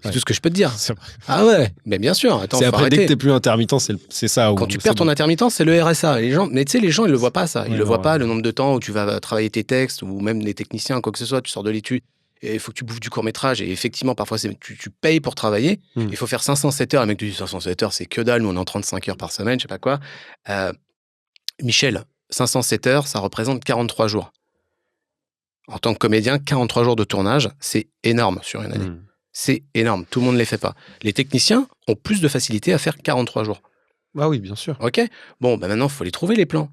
C'est Ouais. tout ce que je peux te dire. C'est vrai. Ah ouais. Mais bien sûr. Attends, C'est faut après, dès que arrêter. t'es plus intermittent, c'est ça. Quand tu perds ton intermittence, c'est le RSA. Les gens, mais tu sais, les gens, ils le voient pas, ça. Ils Ouais, le voient non, pas, ouais. le nombre de temps où tu vas travailler tes textes, ou même les techniciens, quoi que ce soit, tu sors de l'étude, et il faut que tu bouffes du court-métrage, et effectivement, parfois, tu payes pour travailler. Il faut faire 507 heures. Le mec te dit 507 heures, c'est que dalle. Nous, on est en 35 heures par semaine, je sais pas quoi. Michel, 507 heures, ça représente 43 jours. En tant que comédien, 43 jours de tournage, c'est énorme sur une année. C'est énorme. Tout le monde ne les fait pas. Les techniciens ont plus de facilité à faire 43 jours. Ah oui, bien sûr. OK? Bon, bah maintenant, il faut les trouver, les plans.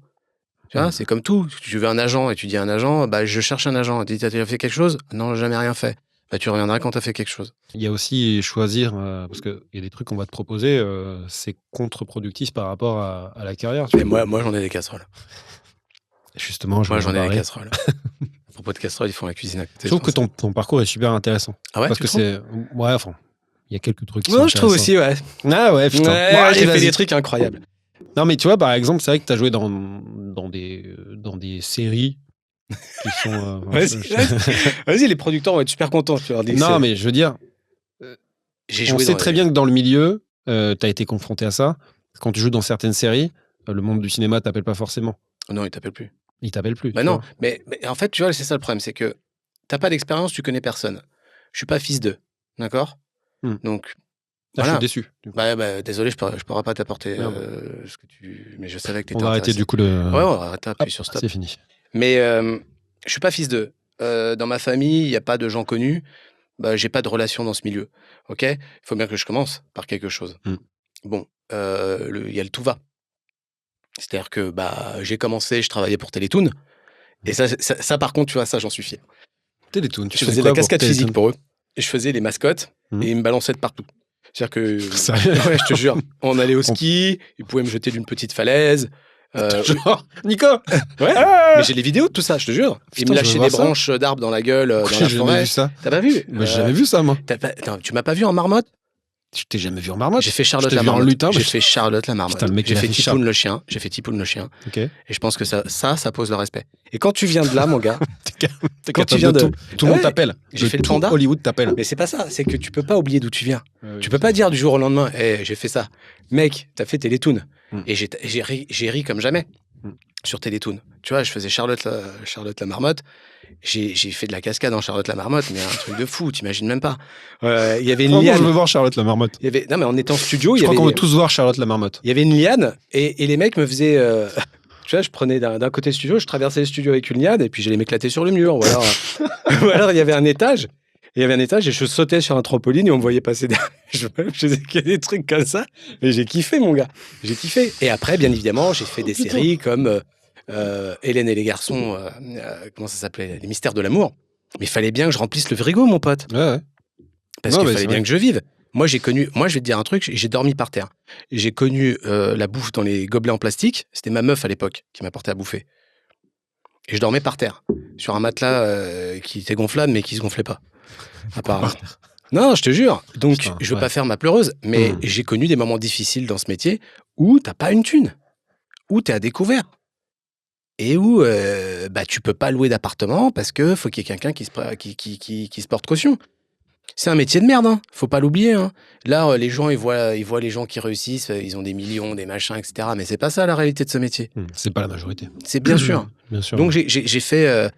Tu vois, c'est comme tout. Tu veux un agent et tu dis à un agent, bah, je cherche un agent. Tu dis, t'as déjà fait quelque chose? Non, jamais rien fait. Bah, tu reviendras quand t'as fait quelque chose. Il y a aussi choisir, parce qu'il y a des trucs qu'on va te proposer, c'est contre-productif par rapport à la carrière. Tu Mais vois. moi, j'en ai des casseroles. Justement, Moi, j'en ai des parler. casseroles. À propos de casseroles, ils font la cuisine à côté. Je trouve que ton parcours est super intéressant. Ah ouais, parce tu que trouves? c'est. Ouais, enfin, il y a quelques trucs qui Non, sont je trouve intéressants. aussi, ouais. Ah ouais, putain. Ouais, Bon, allez, j'ai fait vas-y. des trucs incroyables. Non, mais tu vois, par exemple, c'est vrai que tu as joué dans des séries qui sont. Vas-y, les producteurs vont être super contents. Tu leur dis que Non, c'est- mais je veux dire, j'ai on joué sait dans très les- bien que dans le milieu, tu as été confronté à ça. Quand tu joues dans certaines séries, le monde du cinéma t'appelle pas forcément. Non, ils t'appellent plus. Il t'appelle plus. Bah tu non, vois. mais en fait, tu vois, c'est ça le problème, c'est que t'as pas d'expérience, tu connais personne. Je suis pas fils d'eux, d'accord? Donc, Ah, voilà. je suis déçu. du coup. Bah, désolé, je pourrais pas t'apporter Merde. ce que tu. Mais je savais que t'étais On va arrêter intéressé. du coup le. Ouais, on va arrêter, appuyer Hop, sur stop. c'est fini. Mais je suis pas fils d'eux. Dans ma famille, il y a pas de gens connus. Bah, j'ai pas de relation dans ce milieu. Ok? Il faut bien que je commence par quelque chose. Bon, il y a le tout va. C'est-à-dire que bah, j'ai commencé, je travaillais pour Télétoon. Et ça, par contre, tu vois, ça, j'en suis fier. Télétoon. Je faisais de la cascade physique pour eux. Et je faisais les mascottes et ils me balançaient de partout. C'est-à-dire que. Sérieux? Ouais, je te jure. On allait au ski, ils pouvaient me jeter d'une petite falaise. Genre, Nico. Ouais. Ah Mais j'ai les vidéos de tout ça, je te jure. Ils Putain, me je veux lâchaient voir des ça. branches d'arbres dans la gueule, dans la J'ai jamais forêt. vu ça. T'as pas vu? J'ai jamais vu ça, moi. Attends, tu m'as pas vu en marmotte? Je t'ai jamais vu en marmotte. J'ai fait Charlotte Je t'ai la vu en marmotte. lutin. J'ai fait Charlotte la marmotte. Putain, le mec, J'ai il a fait fait Tipoun le chien. J'ai fait Tipoun le chien. Ok. Et je pense que ça pose le respect. Et quand tu viens de là, mon gars, T'es quand tu capable viens de de... tout le monde t'appelle. J'ai fait le panda. Hollywood t'appelle. Mais c'est pas ça. C'est que tu peux pas oublier d'où tu viens. Tu peux pas dire du jour au lendemain, j'ai fait ça. Mec, t'as fait Télétoon. Et j'ai ri comme jamais sur Télétoon. Tu vois, je faisais Charlotte la marmotte. J'ai fait de la cascade en Charlotte la marmotte, mais un truc de fou, t'imagines même pas. Il y avait une liane. Je veux voir Charlotte la marmotte. Non, mais on était en studio. Je crois qu'on veut tous voir Charlotte la marmotte. Il y avait une liane et les mecs me faisaient. Tu vois, je prenais d'un côté le studio, je traversais le studio avec une liane et puis j'allais m'éclater sur le mur. Ou alors il y avait un étage. Il y avait un étage et je sautais sur un trampoline et on me voyait passer derrière. Je faisais des trucs comme ça. Et j'ai kiffé, mon gars. J'ai kiffé. Et après, bien évidemment, j'ai fait des séries comme Hélène et les garçons. Comment ça s'appelait? Les mystères de l'amour. Mais il fallait bien que je remplisse le frigo, mon pote. Ouais. Parce qu'il fallait bien que je vive. Moi, je vais te dire un truc, j'ai dormi par terre. J'ai connu la bouffe dans les gobelets en plastique. C'était ma meuf à l'époque qui m'apportait à bouffer. Et je dormais par terre, sur un matelas qui était gonflable, mais qui se gonflait pas. Non, je te jure. Donc, putain, je veux pas faire ma pleureuse, mais j'ai connu des moments difficiles dans ce métier où t'as pas une thune, où t'es à découvert. Et où tu peux pas louer d'appartement parce que faut qu'il y ait quelqu'un qui se porte caution. C'est un métier de merde, hein. Faut pas l'oublier. Hein. Là, les gens, ils voient les gens qui réussissent, ils ont des millions, des machins, etc. Mais c'est pas ça la réalité de ce métier. C'est pas la majorité. C'est bien sûr. Bien sûr. Donc j'ai fait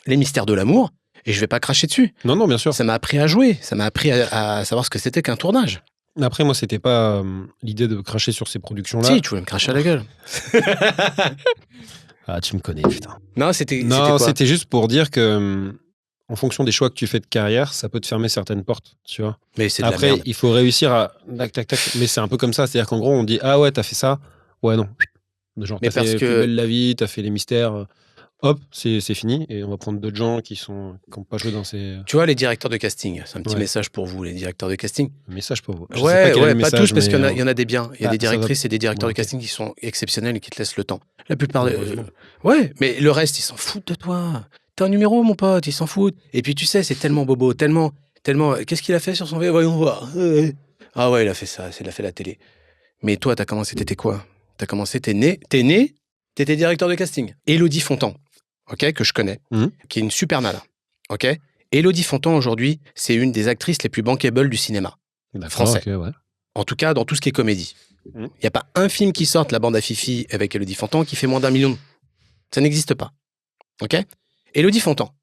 les mystères de l'amour et je vais pas cracher dessus. Non, bien sûr. Ça m'a appris à jouer. Ça m'a appris à savoir ce que c'était qu'un tournage. Après, moi, c'était pas l'idée de cracher sur ces productions-là. Si, tu voulais me cracher à la gueule. Ah, tu me connais, putain. Non, c'était juste pour dire que en fonction des choix que tu fais de carrière, ça peut te fermer certaines portes, tu vois. Mais c'est après, de la merde. Il faut réussir à tac. Mais c'est un peu comme ça, c'est-à-dire qu'en gros, on dit ah ouais, t'as fait ça, ouais non. Genre, mais t'as fait Plus belle la vie, t'as fait les mystères. Hop, c'est fini et on va prendre d'autres gens qui n'ont pas joué dans ces... Tu vois, les directeurs de casting, c'est un petit message pour vous, les directeurs de casting. Un message pour vous. Pas tous, parce qu'il y en a des biens. Il y a des directrices et des directeurs de casting qui sont exceptionnels et qui te laissent le temps. La plupart ouais, mais le reste, ils s'en foutent de toi. T'es un numéro, mon pote, ils s'en foutent. Et puis tu sais, c'est tellement bobo, tellement... Qu'est-ce qu'il a fait sur son vélo? Voyons voir. Ah ouais, il a fait ça, il a fait la télé. Mais toi, t'as commencé, t'étais quoi? T'es né, t'étais directeur de casting. Élodie Fontan. Ok, que je connais, qui est une super nana. Ok, Élodie Fontan, aujourd'hui, c'est une des actrices les plus bankable du cinéma français. Okay, ouais. En tout cas, dans tout ce qui est comédie. Il n'y a pas un film qui sorte, La Bande à Fifi, avec Élodie Fontan, qui fait moins d'1 million. Ça n'existe pas. Ok, Élodie Fontan,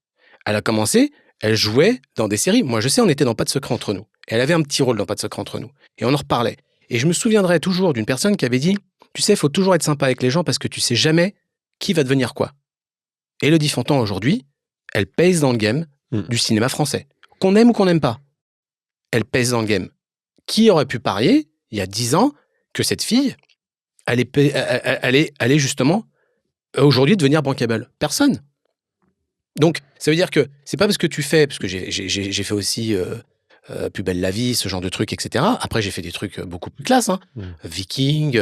elle a commencé, elle jouait dans des séries. Moi, je sais, on était dans Pas de secret entre nous. Et elle avait un petit rôle dans Pas de secret entre nous. Et on en reparlait. Et je me souviendrai toujours d'une personne qui avait dit, tu sais, il faut toujours être sympa avec les gens parce que tu sais jamais qui va devenir quoi. Élodie Fontan, aujourd'hui, elle pèse dans le game du cinéma français. Qu'on aime ou qu'on n'aime pas. Elle pèse dans le game. Qui aurait pu parier, il y a 10 ans, que cette fille allait justement, aujourd'hui, devenir bankable? Personne. Donc, ça veut dire que c'est pas parce que tu fais... Parce que j'ai fait aussi Plus belle la vie, ce genre de trucs, etc. Après, j'ai fait des trucs beaucoup plus classe. Hein. Viking,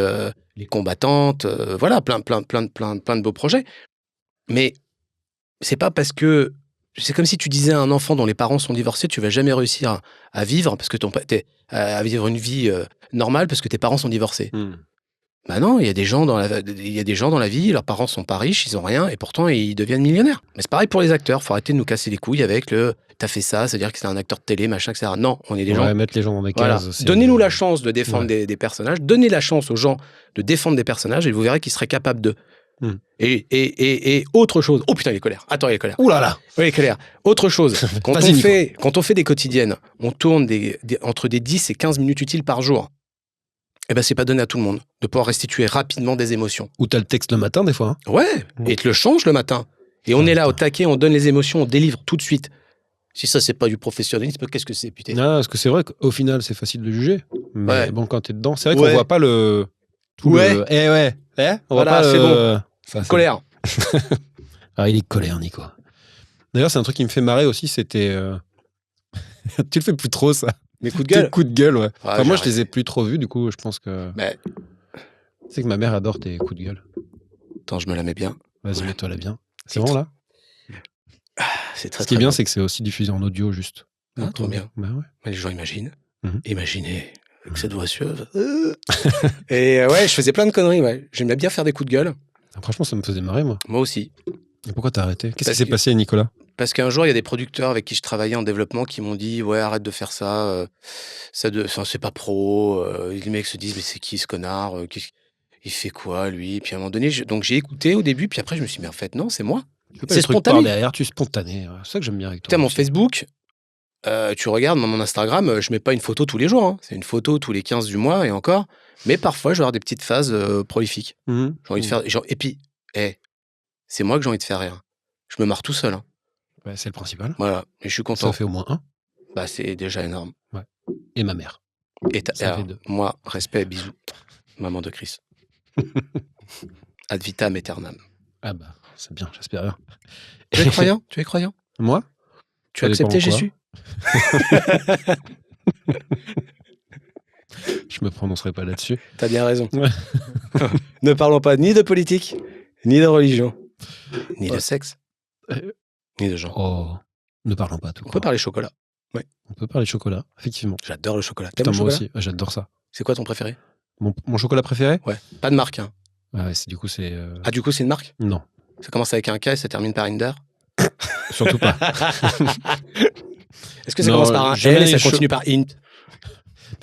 Les combattantes, voilà, plein de beaux projets. Mais... c'est pas parce que... C'est comme si tu disais à un enfant dont les parents sont divorcés, tu vas jamais réussir à vivre parce que à vivre une vie normale parce que tes parents sont divorcés. Bah non, il y a des gens dans la vie, leurs parents sont pas riches, ils ont rien et pourtant ils deviennent millionnaires. Mais c'est pareil pour les acteurs, faut arrêter de nous casser les couilles avec le t'as fait ça, c'est-à-dire que c'est un acteur de télé, machin, etc. Non, on est des gens. Mettre les gens dans des voilà. cases. Donnez-nous la chance de défendre des personnages, donnez la chance aux gens de défendre des personnages et vous verrez qu'ils seraient capables de. Et autre chose. Oh putain, il est colère. Attends, il est colère. Ouh là là. Oui, il est colère. Autre chose. Quand on fait des quotidiennes, on tourne entre des 10 et 15 minutes utiles par jour. Eh ben, c'est pas donné à tout le monde de pouvoir restituer rapidement des émotions. Ou t'as le texte le matin, des fois. Hein. Ouais. Et te le change le matin. Et on est là au taquet, on donne les émotions, on délivre tout de suite. Si ça, c'est pas du professionnalisme, qu'est-ce que c'est, putain? Non, parce que c'est vrai qu'au final, c'est facile de juger. Mais bon, quand t'es dedans, c'est vrai qu'on voit pas le. On voilà, voit pas c'est bon. Ça, colère. Ah, il est colère, Nico. D'ailleurs, c'est un truc qui me fait marrer aussi, c'était... tu le fais plus trop, ça. Mes coups de gueule. Tes coups de gueule, ouais. Enfin, moi, je les ai plus trop vus, du coup, je pense que... Mais... Tu sais que ma mère adore tes coups de gueule. Attends, je me la mets bien. Vas-y, mets-toi là bien. C'est bon, là? C'est très, Ce qui est bien, c'est que c'est aussi diffusé en audio, juste. Ah, trop bien. Bah ouais. Mais les gens imaginent. Imaginez, avec cette voix suave. Et ouais, je faisais plein de conneries, ouais. J'aimais bien faire des coups de gueule. Ah, franchement, ça me faisait marrer, moi. Moi aussi. Et pourquoi t'as arrêté? Qu'est-ce qui Parce s'est que- passé, Nicolas? Parce qu'un jour, il y a des producteurs avec qui je travaillais en développement qui m'ont dit ouais, arrête de faire ça, enfin, c'est pas pro. Les mecs se disent mais c'est qui ce connard? Il fait quoi lui? Puis à un moment donné, donc j'ai écouté au début, puis après je me suis dit mais en fait non, c'est moi. Tu fais pas C'est les trucs par spontané. derrière, tu es spontané. C'est ça que j'aime bien avec toi. Putain, mon aussi. Facebook, tu regardes mon Instagram, je mets pas une photo tous les jours, hein. C'est une photo tous les 15 du mois et encore. Mais parfois, je vais avoir des petites phases prolifiques. Mhm. J'ai envie de faire. Et puis, c'est moi que j'ai envie de faire rire. Je me marre tout seul, hein. Ouais, c'est le principal. Voilà, et je suis content. Ça fait au moins un. Bah, c'est déjà énorme. Et ma mère. Et Ça alors, fait 2. moi, respect, bisous. Maman de Chris. Ad vitam aeternam. Ah bah, c'est bien, j'espère bien. Tu es croyant? Tu es croyant? Moi? Tu as Ça dépend accepté en quoi. Jésus? Je me prononcerai pas là-dessus. T'as bien raison. Ouais. Ne parlons pas ni de politique, ni de religion, ni de Ouais. sexe, Euh, ni de genre. Oh, ne parlons pas tout On peut court. parler chocolat. On peut parler chocolat, effectivement. J'adore le chocolat. Putain, T'aimes le moi chocolat? aussi, ah, j'adore ça. C'est quoi ton préféré? Mon chocolat préféré? Ouais. Pas de marque, hein. Ah ouais, du coup, c'est. Ah, du coup, c'est une marque? Non, Ça commence avec un K et ça termine par Inder? surtout pas. Est-ce que ça Non, commence par un j'aime L et les ça cho- continue par Int?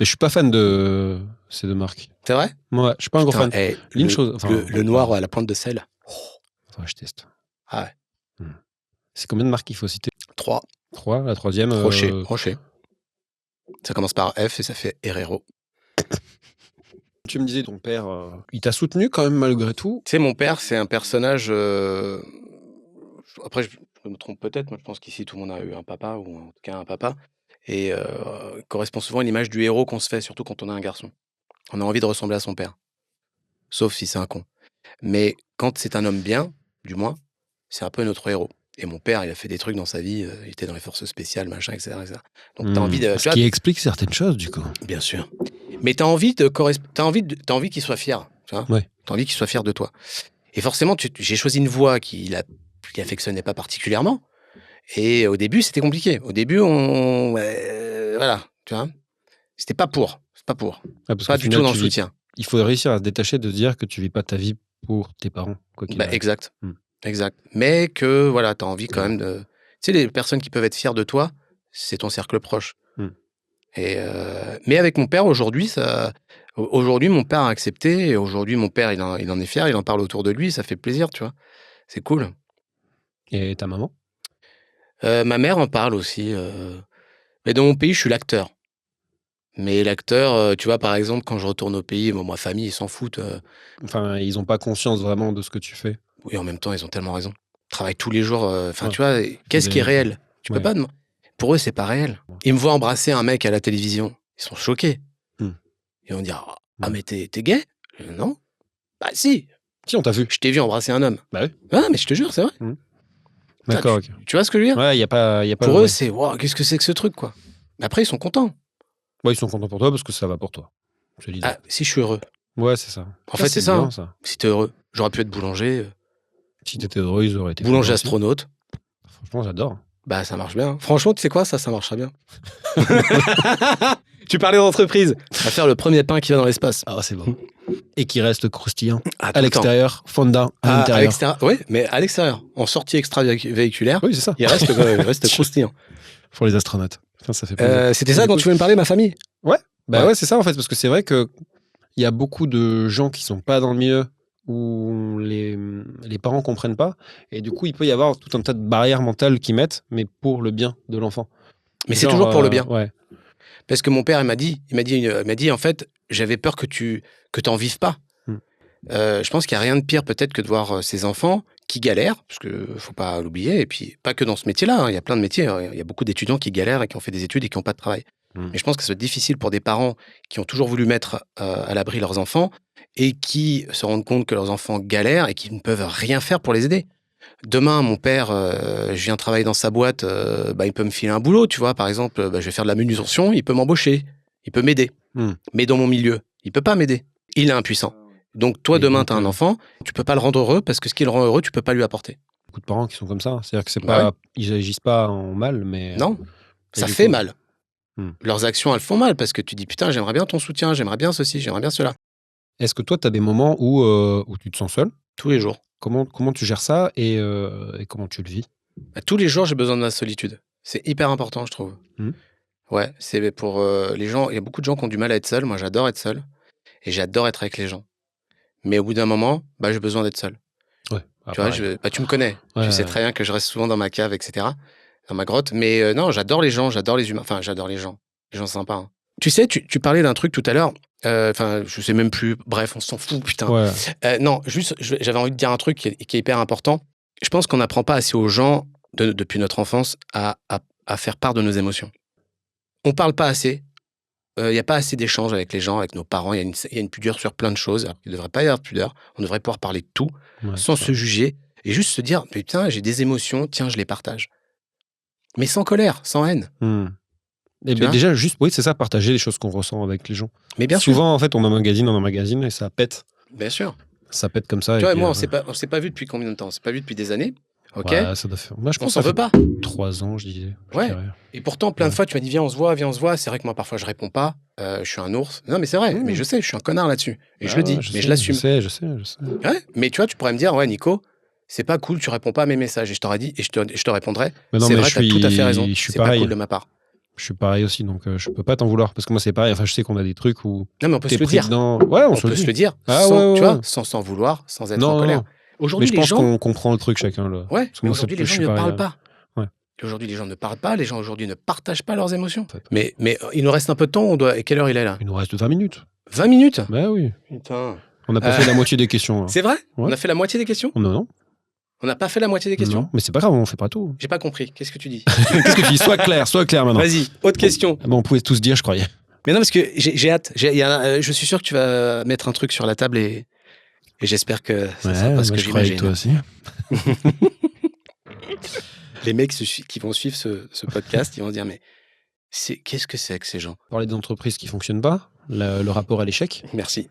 Mais je suis pas fan de ces deux marques. C'est vrai? Moi, je suis pas un gros Putain, fan. Une chose. Enfin, le noir à la pointe de sel. Attends, je teste. Ah ouais. C'est combien de marques qu'il faut citer? 3. 3, la troisième. Rocher. Ça commence par F et ça fait Herrero. Tu me disais, ton père, il t'a soutenu quand même malgré tout. Tu sais, mon père, c'est un personnage. Après, je me trompe peut-être. Moi, je pense qu'ici, tout le monde a eu un papa, ou en tout cas un papa. Et correspond souvent à l'image du héros qu'on se fait, surtout quand on a un garçon. On a envie de ressembler à son père. Sauf si c'est un con. Mais quand c'est un homme bien, du moins, c'est un peu notre héros. Et mon père, il a fait des trucs dans sa vie. Il était dans les forces spéciales, machin, etc. etc. Donc, t'as envie de. Ce qui explique certaines choses, du coup. Bien sûr. Mais t'as envie qu'il soit fier. Tu vois, Ouais. t'as envie qu'il soit fier de toi. Et forcément, j'ai choisi une voie qu'il affectionnait pas particulièrement. Et au début, c'était compliqué. Au début, voilà, tu vois. C'est pas pour. Ah, parce Pas qu'au du final, tout dans le soutien. Il faut réussir à se détacher de dire que tu vis pas ta vie pour tes parents, quoi qu'il Bah, arrive. exact. Hmm. Exact. Mais que, voilà, t'as envie quand même de. Tu sais, les personnes qui peuvent être fières de toi, c'est ton cercle proche. Hmm. Et mais avec mon père, aujourd'hui, mon père a accepté. Et aujourd'hui, mon père, il en est fier. Il en parle autour de lui. Ça fait plaisir, tu vois. C'est cool. Et ta maman? Ma mère en parle aussi. Mais dans mon pays, je suis l'acteur. Mais l'acteur, tu vois, par exemple, quand je retourne au pays, ma famille, ils s'en foutent. Enfin, ils ont pas conscience vraiment de ce que tu fais. Oui, en même temps, ils ont tellement raison. Ils travaillent tous les jours. Enfin, Ouais. tu vois, qu'est-ce qui est réel? Tu peux Ouais. pas. Pour eux, c'est pas réel. Ils me voient embrasser un mec à la télévision. Ils sont choqués. Hmm. Ils vont dire ah, Ouais. mais t'es gay? Non. Bah, si. Si, on t'a vu. Je t'ai vu embrasser un homme. Bah oui. Ah, mais je te jure, c'est vrai. D'accord, ok. Tu vois ce que je veux dire? Ouais, il y a pas. Pour eux, c'est wow, qu'est-ce que c'est que ce truc, quoi. Mais après, ils sont contents. Ouais, ils sont contents pour toi parce que ça va pour toi. C'est l'idée. Ah, si je suis heureux. Ouais, c'est ça. En fait, c'est ça, bien, hein. ça. Si t'es heureux. J'aurais pu être boulanger. Si t'étais heureux, ils auraient été. Boulanger contents aussi. astronaute. Franchement, j'adore. Bah, ça marche bien. Franchement, tu sais quoi, ça marcherait bien. Tu parlais d'entreprise. On va faire le premier pain qui va dans l'espace. Ah, c'est bon. Et qui reste croustillant. Ah, À tout le temps. l'extérieur, fondant à À l'intérieur. l'extérieur. Oui, mais à l'extérieur. En sortie extra-véhiculaire, Oui, c'est ça. il reste croustillant. Pour les astronautes. Enfin, ça fait plaisir. C'était ça Du dont coup, tu voulais me parler, ma famille? Bah Ouais. ouais, c'est ça en fait, parce que c'est vrai que il y a beaucoup de gens qui sont pas dans le milieu où les parents comprennent pas, et du coup il peut y avoir tout un tas de barrières mentales qu'ils mettent, mais pour le bien de l'enfant. Mais c'est Genre, toujours pour le bien. Ouais. Parce que mon père, il m'a dit, en fait, j'avais peur que t'en vives pas. Hmm. Je pense qu'il n'y a rien de pire peut-être que de voir ces enfants qui galèrent, parce que faut pas l'oublier, et puis pas que dans ce métier-là, hein, il y a plein de métiers, hein. Il y a beaucoup d'étudiants qui galèrent et qui ont fait des études et qui n'ont pas de travail. Hmm. Mais je pense que ça va être difficile pour des parents qui ont toujours voulu mettre à l'abri leurs enfants et qui se rendent compte que leurs enfants galèrent et qui ne peuvent rien faire pour les aider. Demain, mon père, je viens travailler dans sa boîte, il peut me filer un boulot, tu vois. Par exemple, je vais faire de la manutention, il peut m'embaucher, il peut m'aider. Mais dans mon milieu, il peut pas m'aider. Il est impuissant. Donc toi, Et demain, donc, tu as un enfant, tu peux pas le rendre heureux parce que ce qui le rend heureux, tu peux pas lui apporter. Beaucoup de parents qui sont comme ça. C'est-à-dire que c'est Bah pas, ils agissent pas en mal, mais Non, et ça du fait coup- mal. Leurs actions, elles font mal parce que tu dis, putain, j'aimerais bien ton soutien, j'aimerais bien ceci, j'aimerais bien cela. Est-ce que toi, tu as des moments où tu te sens seul? Tous les jours. Comment tu gères ça et comment tu le vis? Bah, tous les jours, j'ai besoin de la solitude. C'est hyper important, je trouve. Mmh. Ouais, c'est pour les gens. Il y a beaucoup de gens qui ont du mal à être seuls. Moi, j'adore être seul et j'adore être avec les gens. Mais au bout d'un moment, bah, j'ai besoin d'être seul. Ouais, Tu vois, pareil. tu me connais. Ouais, Tu sais ouais. très bien que je reste souvent dans ma cave, etc., dans ma grotte. Mais non, j'adore les gens, j'adore les humains. Enfin, j'adore les gens. Les gens sympas, hein. Tu sais, tu parlais d'un truc tout à l'heure. Enfin, je sais même plus. Bref, on s'en fout, putain. Ouais. Non, juste, j'avais envie de dire un truc qui est hyper important. Je pense qu'on n'apprend pas assez aux gens, depuis notre enfance, à faire part de nos émotions. On parle pas assez. Il n'y a pas assez d'échanges avec les gens, avec nos parents. Il y a une pudeur sur plein de choses. Alors qu'il ne devrait pas y avoir de pudeur. On devrait pouvoir parler de tout, Ouais, sans c'est se vrai. juger, et juste se dire, putain, j'ai des émotions, tiens, je les partage. Mais sans colère, sans haine, Mmh. Et tu beh, vois. déjà, juste, oui, c'est ça, partager les choses qu'on ressent avec les gens. Mais bien sûr, Souvent, en fait, on emmagasine et ça pète. bien sûr. Ça pète comme ça Tu et vois, et puis, moi, on s'est pas vu depuis combien de temps? On s'est pas vu depuis des années, ok? ouais, ça doit faire moi, je On pense s'en que ça veut fait pas. 3 ans, je Ouais. dirais. Et pourtant, plein de Ouais. fois, tu m'as dit, viens, on se voit, viens, on se voit. C'est vrai que moi, parfois, je réponds pas. Je suis un ours. Non, mais c'est vrai. Mais Mmh. je sais, je suis un connard là-dessus. Et je Ah le ouais, dis, mais je l'assume. je sais. Ouais. Mais tu vois, tu pourrais me dire, ouais, Nico, c'est pas cool, tu réponds pas à mes messages. Et je t'aurais dit, et je te répondrais, Mais non, c'est mais vrai, t'as tout à fait raison. je suis C'est pas pareil. cool de ma part. Je suis pareil aussi, donc je peux pas t'en vouloir parce que moi, c'est pareil. Enfin, je sais qu'on a des trucs où Non, mais on peut tu es se le pris dire. dedans. Ouais, on On se le peut se dit. le dire Ah sans, tu ouais, vois, ouais. sans vouloir, sans être en Non, colère. non. Mais Aujourd'hui, je les pense gens, qu'on comprend le truc chacun, là. ouais, Parce que mais moi, aujourd'hui, les je gens suis ne pareil, parlent pas. ouais. Aujourd'hui, les gens ne parlent pas. Les gens aujourd'hui ne partagent pas leurs émotions. En fait. Mais il nous reste un peu de temps. Et quelle heure il est là? Il nous reste 20 minutes. 20 minutes? Bah oui. Putain. On n'a pas fait la moitié des questions, là. C'est vrai? Ouais. On a fait la moitié des questions? Non, non. On n'a pas fait la moitié des questions? Non, mais c'est pas grave, on fait pas tout. J'ai pas compris. Qu'est-ce que tu dis? Qu'est-ce que tu dis? Sois clair maintenant. Vas-y, autre question. Ah bon, on pouvait tous dire, je croyais. Mais non, parce que j'ai hâte. Je suis sûr que tu vas mettre un truc sur la table et j'espère que ça sera pas ce que je croyais que j'imagine. toi aussi. Les mecs qui vont suivre ce podcast, ils vont se dire, mais qu'est-ce que c'est que ces gens? Parler des entreprises qui fonctionnent pas, le rapport à l'échec. Merci.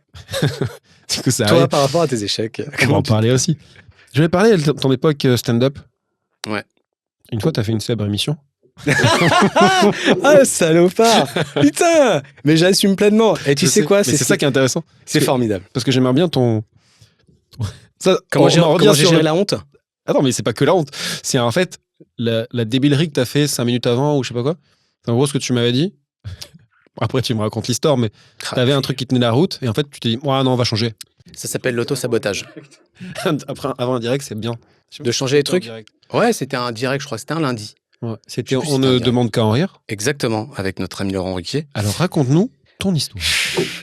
C'est que ça Toi, arrive. par rapport à tes échecs, On va comment en tu... parler aussi. Je vais parler de ton époque stand-up. Ouais. Une fois, t'as fait une célèbre émission. Ah, salopard! Putain! Mais j'assume pleinement. Et tu Je sais quoi? mais c'est ça qui est intéressant. C'est formidable. Parce que j'aimerais bien ton. Ça, Comment j'ai on en revient sur géré le- la honte? Ah non, mais c'est pas que la honte. C'est en fait la débilerie que t'as fait 5 minutes avant ou je sais pas quoi. C'est en gros ce que tu m'avais dit. Après, tu me racontes l'histoire, mais t'avais un truc qui tenait la route et en fait, tu t'es dit, ouais, non, on va changer. Ça s'appelle l'auto-sabotage. Après, avant un direct, c'est bien. De changer les trucs? Ouais, c'était un direct, je crois. C'était un lundi. Ouais. C'était Je sais plus si On c'était un ne direct. demande qu'à en rire. Exactement, avec notre ami Laurent Ruquier. Alors, raconte-nous ton histoire.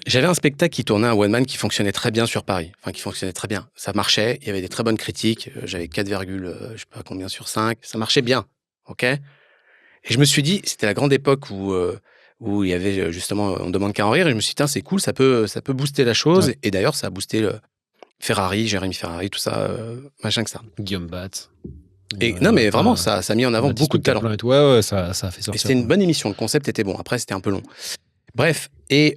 J'avais un spectacle qui tournait, un one-man qui fonctionnait très bien sur Paris. Enfin, qui fonctionnait très bien. Ça marchait, il y avait des très bonnes critiques. J'avais 4, je sais pas combien sur 5. Ça marchait bien, ok? Et je me suis dit, c'était la grande époque où il y avait justement On demande qu'à en rire. Et je me suis dit, tiens, c'est cool, ça peut booster la chose. Ouais. Et d'ailleurs, ça a boosté Jérémy Ferrari, tout ça, machin que ça. Guillaume Bat. Et non, mais vraiment, ça a mis en avant beaucoup de talent. Ouais, ça a fait Et sortir. c'était une bonne émission, le concept était bon. Après, c'était un peu long. Bref, et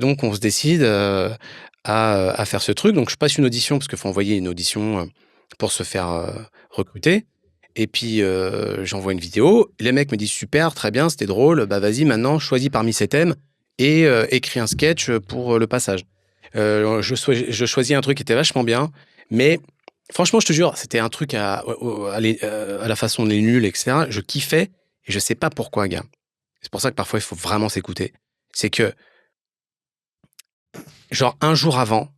donc on se décide à faire ce truc. Donc je passe une audition, parce qu'il faut envoyer une audition pour se faire recruter. Et puis j'envoie une vidéo. Les mecs me disent super, très bien, c'était drôle. Bah vas-y, maintenant, choisis parmi ces thèmes et écris un sketch pour le passage. Je choisis un truc qui était vachement bien, mais franchement, je te jure, c'était un truc à la façon des nuls, etc. Je kiffais et je sais pas pourquoi, gars. C'est pour ça que parfois, il faut vraiment s'écouter. C'est que, genre, un jour avant,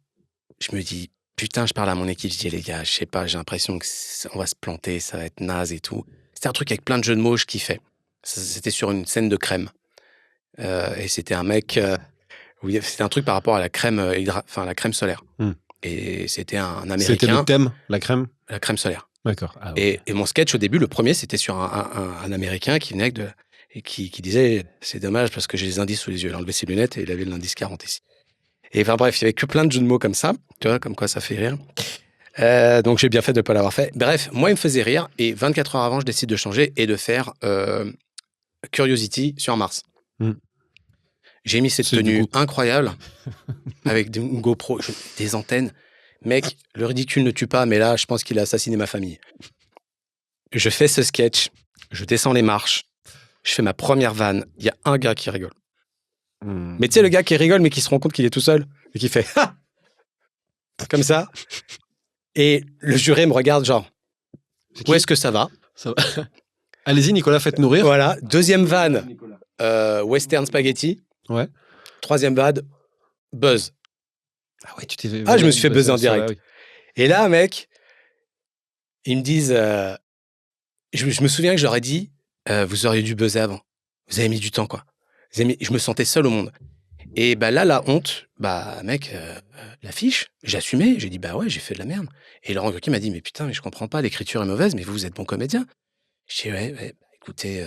je me dis, putain, je parle à mon équipe, je dis, les gars, je sais pas, j'ai l'impression qu'on va se planter, ça va être naze et tout. C'était un truc avec plein de jeux de mots, je kiffais. C'était sur une scène de crème. Et c'était un mec... c'était un truc par rapport à la crème, la crème solaire. Et c'était un Américain... C'était le thème, la crème? La crème solaire. D'accord. Ah, okay. Et mon sketch, au début, le premier, c'était sur un Américain qui venait et qui disait « C'est dommage parce que j'ai les indices sous les yeux. » Il a enlevé ses lunettes et il avait l'indice 40 ici. Et enfin bref, il y avait que plein de jeux de mots comme ça, tu vois, comme quoi ça fait rire. Donc j'ai bien fait de ne pas l'avoir fait. Bref, moi, il me faisait rire et 24 heures avant, je décide de changer et de faire Curiosity sur Mars. J'ai mis cette tenue incroyable avec une GoPro, des antennes. Mec, le ridicule ne tue pas, mais là, je pense qu'il a assassiné ma famille. Je fais ce sketch, je descends les marches, je fais ma première vanne, il y a un gars qui rigole. Mais tu sais, le gars qui rigole, mais qui se rend compte qu'il est tout seul, et qui fait « Ha !» comme ça. Et le jury me regarde genre « Où est-ce que ça va ?» Ça va. Allez-y, Nicolas, faites-nous rire. Voilà. Deuxième vanne, Western Spaghetti. Ouais. Troisième vanne, buzz. Ah ouais, tu t'es fait... Ah, je me suis fait buzzer en ça, direct. oui. Et là, mec, ils me disent... je me souviens que j'aurais dit vous auriez dû buzzer avant. Vous avez mis du temps, quoi. Je me sentais seul au monde. Et bah là, la honte, bah mec, l'affiche, j'ai assumé. J'ai dit bah ouais, j'ai fait de la merde. Et Laurent Wauquiez m'a dit mais putain, mais je comprends pas, l'écriture est mauvaise, mais vous êtes bon comédien. J'ai dit ouais, bah, écoutez,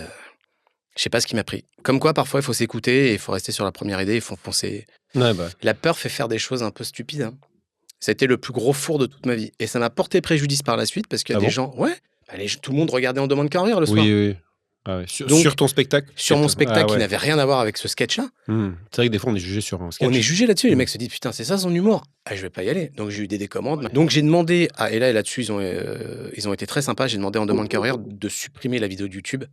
je sais pas ce qui m'a pris. Comme quoi, parfois, il faut s'écouter et il faut rester sur la première idée. Il faut foncer. Ouais, bah. La peur fait faire des choses un peu stupides. Hein. Ça a été le plus gros four de toute ma vie. Et ça m'a porté préjudice par la suite parce qu'il y a des gens... Ouais, bah, tout le monde regardait En demande qu'à en rire le soir. Oui. Ah ouais. Donc, sur ton spectacle sur mon spectacle ouais. qui n'avait rien à voir avec ce sketch-là. C'est vrai que des fois, on est jugé sur un sketch. On est jugé là-dessus. Les mecs se disent, putain, c'est ça son humour. Ah, je vais pas y aller. Donc, j'ai eu des commandes. Donc, j'ai demandé, et là-dessus, ils ont été très sympas. J'ai demandé En demande qu'à en rire de supprimer la vidéo de YouTube.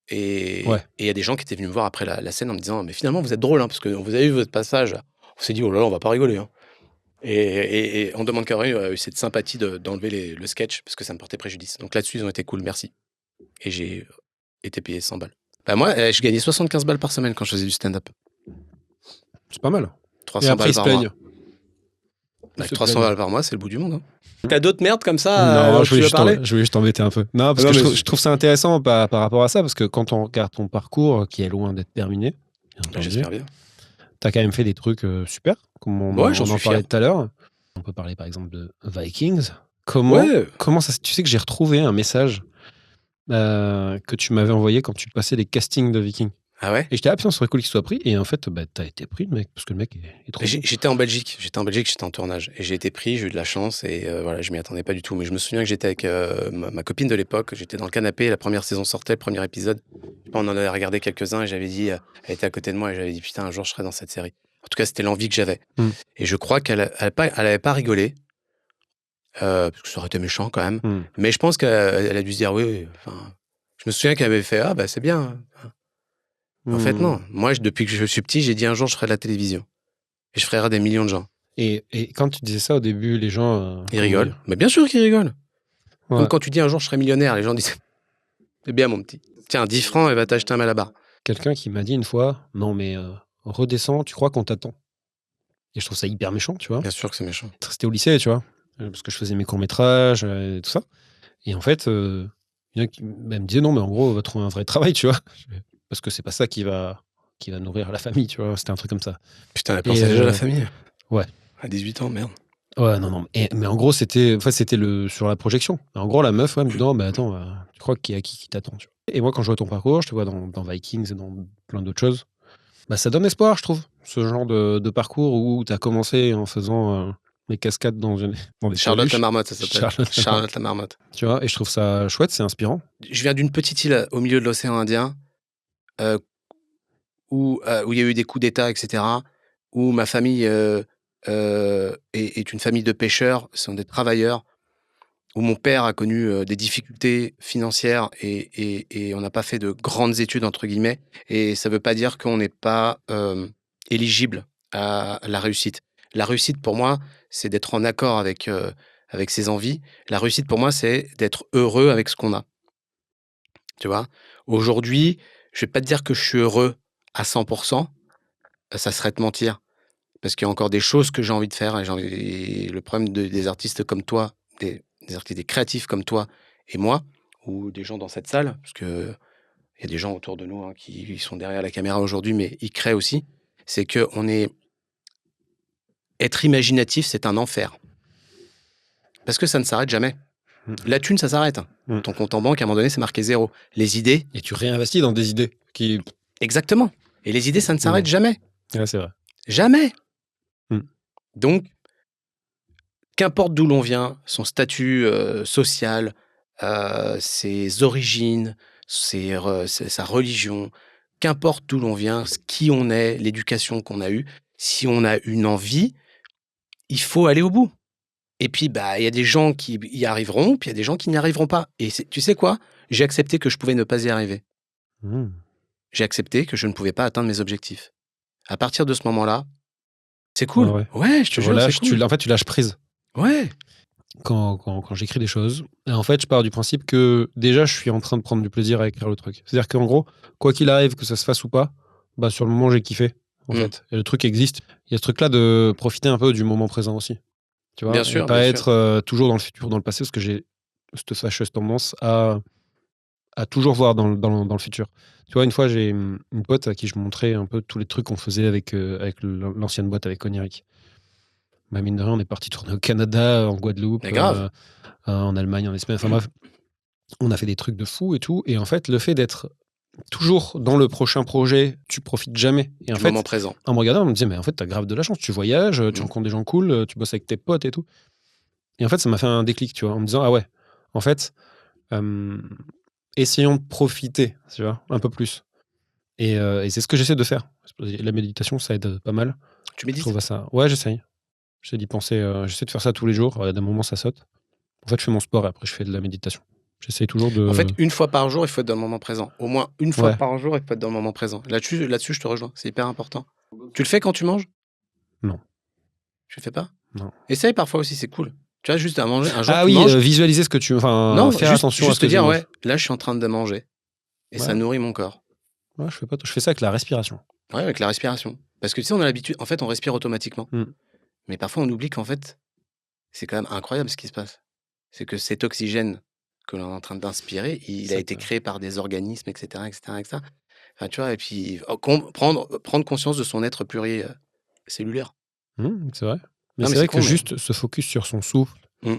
Et il y a des gens qui étaient venus me voir après la scène en me disant, mais finalement, vous êtes drôle, hein, parce que vous avez vu votre passage. On s'est dit, oh là là, on va pas rigoler. Hein. Et On demande qu'à en rire a eu cette sympathie d'enlever le sketch parce que ça me portait préjudice. Donc là-dessus, ils ont été cool, merci. Et j'ai été payé 100 balles. Bah moi, je gagnais 75 balles par semaine quand je faisais du stand-up. C'est pas mal. 300 Et après, balles par mois. Bah, 300 balles par mois, c'est le bout du monde. Hein. T'as d'autres merdes comme ça Non, je voulais juste juste t'embêter un peu. Non, parce que je trouve ça intéressant par rapport à ça, parce que quand on regarde ton parcours, qui est loin d'être terminé, j'espère bien. T'as quand même fait des trucs super, comme on en parlait tout à l'heure. On peut parler par exemple de Vikings. Comment ça... Tu sais que j'ai retrouvé un message que tu m'avais envoyé quand tu passais les castings de Vikings. Ah ouais. Et j'étais ça serait cool qu'il soit pris. Et en fait, bah, t'as été pris, le mec, parce que le mec est trop bon. J'étais en Belgique, j'étais en tournage. Et j'ai été pris, j'ai eu de la chance. Et voilà, je m'y attendais pas du tout. Mais je me souviens que j'étais avec ma copine de l'époque. J'étais dans le canapé, la première saison sortait, le premier épisode. On en avait regardé quelques-uns et j'avais dit, elle était à côté de moi et j'avais dit, putain, un jour je serai dans cette série. En tout cas, c'était l'envie que j'avais. Et je crois qu'elle avait pas rigolé. Parce que ça aurait été méchant quand même. Mais je pense qu'elle a dû se dire, oui. Enfin, je me souviens qu'elle avait fait, ah bah c'est bien. En fait, non. Moi, depuis que je suis petit, j'ai dit un jour, je ferai de la télévision. Et je ferai rire des millions de gens. Et quand tu disais ça au début, les gens... ils rigolent. Mais bien sûr qu'ils rigolent. Ouais. Comme quand tu dis un jour, je serai millionnaire, les gens disent, c'est bien mon petit. Tiens, 10 francs et va t'acheter un Malabar. Quelqu'un qui m'a dit une fois, non mais redescends, tu crois qu'on t'attend. Et je trouve ça hyper méchant, tu vois. Bien sûr que c'est méchant. C'était au lycée, tu vois. Parce que je faisais mes courts-métrages et tout ça. Et en fait, il y en a qui me disaient, non mais en gros, on va trouver un vrai travail, tu vois. Parce que c'est pas ça qui va nourrir la famille, tu vois. C'était un truc comme ça. Putain, elle a pensé déjà à la famille. Ouais. À 18 ans, merde. Ouais, non. Mais en gros, c'était sur la projection. En gros, la meuf, me dit, non, mais attends, tu crois qu'il y a qui t'attend, tu vois. Et moi, quand je vois ton parcours, je te vois dans Vikings et dans plein d'autres choses, bah, ça donne espoir, je trouve. Ce genre de parcours où tu as commencé en faisant les cascades dans des Charlotte la Marmotte, ça s'appelle. Charlotte la Marmotte. Tu vois, et je trouve ça chouette, c'est inspirant. Je viens d'une petite île au milieu de l'océan Indien où il y a eu des coups d'État, etc., où ma famille est une famille de pêcheurs, ce sont des travailleurs, où mon père a connu des difficultés financières et on n'a pas fait de grandes études, entre guillemets, et ça ne veut pas dire qu'on n'est pas éligible à la réussite. La réussite, pour moi, c'est d'être en accord avec ses envies. La réussite, pour moi, c'est d'être heureux avec ce qu'on a. Tu vois ? Aujourd'hui, je ne vais pas te dire que je suis heureux à 100%, ça serait te mentir. Parce qu'il y a encore des choses que j'ai envie de faire. Et le problème des artistes comme toi, des artistes, des créatifs comme toi et moi, ou des gens dans cette salle, parce qu'il y a des gens autour de nous hein, qui sont derrière la caméra aujourd'hui, mais ils créent aussi, c'est qu'on est... Être imaginatif, c'est un enfer. Parce que ça ne s'arrête jamais. La thune, ça s'arrête. Ton compte en banque, à un moment donné, c'est marqué 0. Les idées... Et tu réinvestis dans des idées qui... Exactement. Et les idées, ça ne s'arrête jamais. Ouais, c'est vrai. Jamais. Donc, qu'importe d'où l'on vient, son statut social, ses origines, sa religion, qu'importe d'où l'on vient, qui on est, l'éducation qu'on a eue, si on a une envie, il faut aller au bout. Et puis, bah, il y a des gens qui y arriveront, puis il y a des gens qui n'y arriveront pas. Et tu sais quoi ? J'ai accepté que je pouvais ne pas y arriver. j'ai accepté que je ne pouvais pas atteindre mes objectifs. À partir de ce moment-là, c'est cool. Ouais. Ouais, je te Tu jure, c'est relâches, cool. en fait, tu lâches prise. Ouais. Quand j'écris des choses. Et en fait, je pars du principe que déjà, je suis en train de prendre du plaisir à écrire le truc. C'est-à-dire qu'en gros, quoi qu'il arrive, que ça se fasse ou pas, bah, sur le moment, j'ai kiffé, en Mm. fait. Et le truc existe. Il y a ce truc-là de profiter un peu du moment présent aussi. Tu vois, Bien et sûr, pas bien sûr. être toujours dans le futur, dans le passé, parce que j'ai cette fâcheuse tendance à toujours voir dans le futur. Tu vois, une fois, j'ai une pote à qui je montrais un peu tous les trucs qu'on faisait avec l'ancienne boîte avec Oniric. Bah, mine de rien, on est parti tourner au Canada, en Guadeloupe, Mais grave. en Allemagne, en Espagne. Enfin bref, on a fait des trucs de fou et tout. Et en fait, le fait d'être toujours dans le prochain projet, tu profites jamais. Et en Du moment fait, présent. en me regardant, on me disait, mais en fait, t'as grave de la chance. Tu voyages, tu Mm. rencontres des gens cool, tu bosses avec tes potes et tout. Et en fait, ça m'a fait un déclic, tu vois, en me disant, ah ouais, en fait, essayons de profiter, tu vois, un peu plus. Et c'est ce que j'essaie de faire. La méditation, ça aide pas mal. Tu Je médites? trouve ça. Ouais, j'essaye. J'essaie d'y penser. J'essaie de faire ça tous les jours. D'un moment, ça saute. En fait, je fais mon sport et après, je fais de la méditation. J'essaie toujours de. En fait, une fois par jour, il faut être dans le moment présent. Au moins une fois Ouais. par jour, il faut être dans le moment présent. Là-dessus, je te rejoins. C'est hyper important. Tu le fais quand tu manges? Non. Tu le fais pas? Non. Essaye parfois aussi, c'est cool. Tu vois, juste à manger. Un jour, Ah tu oui, manges. visualiser ce que tu. Enfin, Non, faire attention à ce juste te que je dire, mange. ouais, là, je suis en train de manger. Et ça Ouais. nourrit mon corps. Ouais, je fais ça avec la respiration. Ouais, avec la respiration. Parce que tu sais, on a l'habitude. En fait, on respire automatiquement. Mm. Mais parfois, on oublie qu'en fait, c'est quand même incroyable ce qui se passe. C'est que cet oxygène que l'on est en train d'inspirer, il a été créé par des organismes, etc., etc., etc. Enfin, tu vois, et puis prendre conscience de son être pluricellulaire. C'est vrai. Mais Non, mais c'est c'est vrai que con, mais... juste se focus sur son souffle Mm.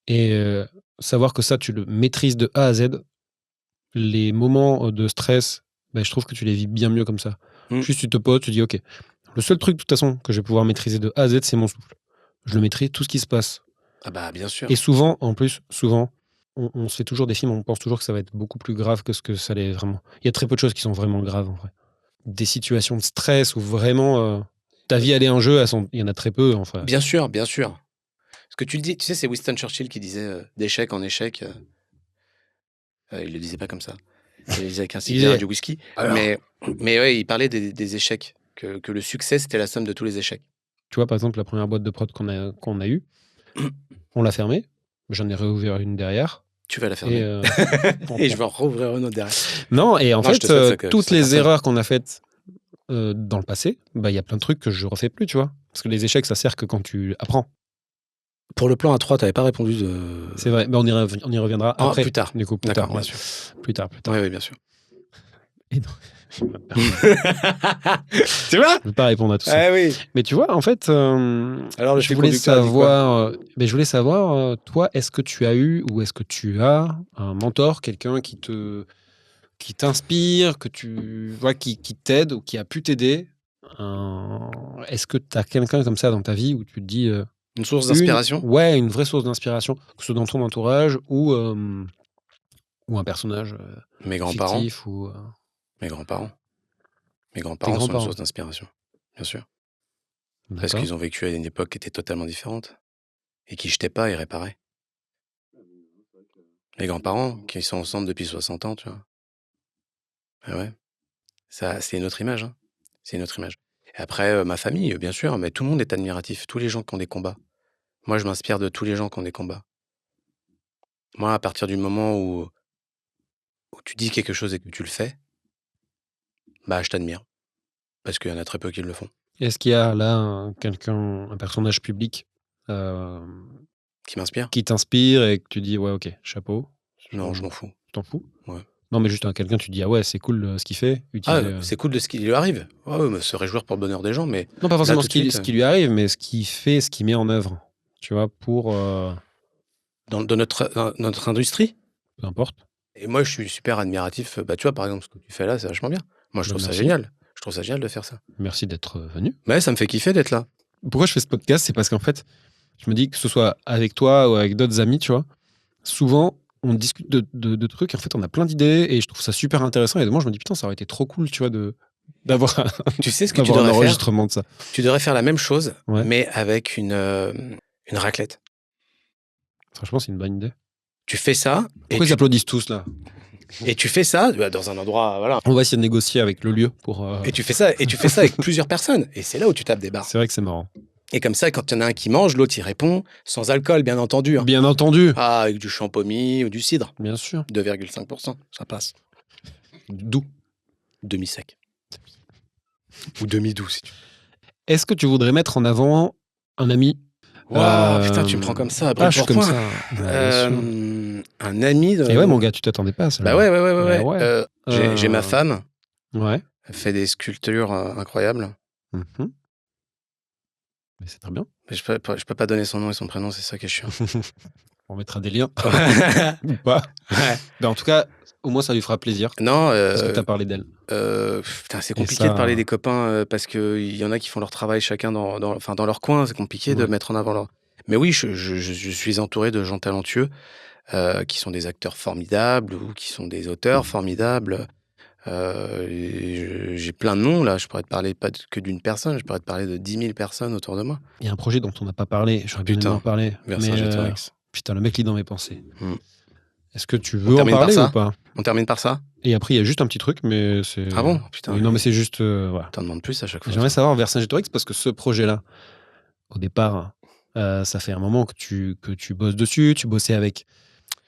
et savoir que ça, tu le maîtrises de A à Z, les moments de stress, ben, je trouve que tu les vis bien mieux comme ça. Mm. Juste, tu te poses, tu dis, OK, le seul truc, de toute façon, que je vais pouvoir maîtriser de A à Z, c'est mon souffle. Je le maîtrise, tout ce qui se passe. Ah bah, bien sûr. Et souvent, en plus, on se fait toujours des films, on pense toujours que ça va être beaucoup plus grave que ce que ça l'est vraiment. Il y a très peu de choses qui sont vraiment graves, en vrai. Des situations de stress où vraiment ta vie, elle est un jeu, il y en a très peu, enfin. Bien sûr, bien sûr. Ce que tu le dis, tu sais, c'est Winston Churchill qui disait d'échec en échec. Il le disait pas comme ça. Il le disait avec un cigare et du whisky. Alors. Mais ouais, il parlait des échecs. Que le succès, c'était la somme de tous les échecs. Tu vois, par exemple, la première boîte de prod qu'on a eue, on l'a fermée. J'en ai réouvert une derrière. Tu vas la fermer. Et je vais en rouvrir une autre derrière. Non, et en Non, je te souhaite ça fait, que toutes ça les personne. erreurs qu'on a faites dans le passé, bah, il y a plein de trucs que je refais plus, tu vois. Parce que les échecs, ça sert que quand tu apprends. Pour le plan A3, tu n'avais pas répondu de... C'est vrai, mais on y reviendra après. plus tard. Du coup, plus D'accord, tard, bien ouais. sûr. Plus tard. Oui, bien sûr. Et donc, Tu vois? je ne vais pas répondre à tout ça. Oui. Mais tu vois, en fait, Alors, je voulais savoir, toi, est-ce que tu as eu ou est-ce que tu as un mentor, quelqu'un qui t'inspire, que tu vois, qui t'aide ou qui a pu t'aider? Est-ce que tu as quelqu'un comme ça dans ta vie où tu te dis Une source d'inspiration? Ouais, une vraie source d'inspiration, que ce soit dans ton entourage ou un personnage Mes grands-parents. fictif ou Mes grands-parents. Mes tes grands-parents sont une grands-parents. source d'inspiration, bien sûr. Parce D'accord. qu'ils ont vécu à une époque qui était totalement différente et qui jetaient pas et réparaient. Mes grands-parents, qui sont ensemble depuis 60 ans, tu vois. Ah ouais. Ça, c'est une autre image, hein. C'est une autre image. Et après, ma famille, bien sûr, mais tout le monde est admiratif. Tous les gens qui ont des combats. Moi, je m'inspire de tous les gens qui ont des combats. Moi, à partir du moment où tu dis quelque chose et que tu le fais, bah, je t'admire. Parce qu'il y en a très peu qui le font. Est-ce qu'il y a là un personnage public Qui m'inspire? qui t'inspire et que tu dis ouais, ok, chapeau? Non, je m'en fous. Tu t'en fous? Ouais. Non, mais juste quelqu'un, tu dis ah ouais, c'est cool ce qu'il fait. C'est cool de ce qui lui arrive. Ouais, mais se réjouir pour le bonheur des gens, mais Non, pas forcément tout ce de qui, suite, ce qui lui arrive, mais ce qu'il fait, ce qu'il met en œuvre. Tu vois, pour. dans notre industrie. Peu importe. Et moi, je suis super admiratif. Bah, tu vois, par exemple, ce que tu fais là, c'est vachement bien. Moi, je trouve ça Merci. génial. Je trouve ça génial de faire ça. Merci d'être venu. Mais ça me fait kiffer d'être là. Pourquoi je fais ce podcast? C'est parce qu'en fait, je me dis que ce soit avec toi ou avec d'autres amis, tu vois, souvent, on discute de trucs, et en fait, on a plein d'idées, et je trouve ça super intéressant. Et moi, je me dis, putain, ça aurait été trop cool, tu vois, d'avoir Tu sais ce que tu d'avoir un devrais faire? enregistrement de ça. Tu devrais faire la même chose, Ouais. mais avec une raclette. Franchement, c'est une bonne idée. Tu fais ça. Pourquoi ils applaudissent tous, là? Et tu fais ça dans un endroit, voilà. On va essayer de négocier avec le lieu pour. Et tu fais ça avec plusieurs personnes. Et c'est là où tu tapes des barres. C'est vrai que c'est marrant. Et comme ça, quand il y en a un qui mange, l'autre, il répond sans alcool, bien entendu. Hein. Bien entendu. Ah, avec du champomis ou du cidre. Bien sûr. 2,5%, ça passe. Doux. Demi-sec. Ou demi-doux, si tu veux. Est-ce que tu voudrais mettre en avant un ami? Waouh, putain, tu me prends comme ça. Ah, je suis comme ça. Un ami de... Et ouais, mon gars, tu t'attendais pas à ça. Bah ouais. ouais. J'ai ma femme. Ouais. Elle fait des sculptures incroyables. Mhm. Mais c'est très bien. Mais je peux pas donner son nom et son prénom, c'est ça qui est chiant. On mettra des liens. Ou pas. Ouais. Ben, en tout cas, au moins, ça lui fera plaisir. Non. Parce que tu as parlé d'elle. Putain, c'est compliqué de parler des copains parce qu'il y en a qui font leur travail chacun dans leur coin. C'est compliqué de mettre en avant leur... Mais oui, je suis entouré de gens talentueux qui sont des acteurs formidables ou qui sont des auteurs formidables. J'ai plein de noms là, je pourrais te parler pas que d'une personne, je pourrais te parler de 10 000 personnes autour de moi. Il y a un projet dont on n'a pas parlé, j'aurais bien aimé en parler. Vercingétorix. Putain, le mec lit dans mes pensées. Est-ce que tu On veux en termine par parler ça ou pas? On termine par ça? Et après, il y a juste un petit truc, mais c'est... Ah bon? Putain. Oui, non, mais c'est juste... voilà. T'en demandes plus à chaque fois. J'aimerais savoir Vercingétorix parce que ce projet-là, au départ, ça fait un moment que tu bosses dessus, tu bossais avec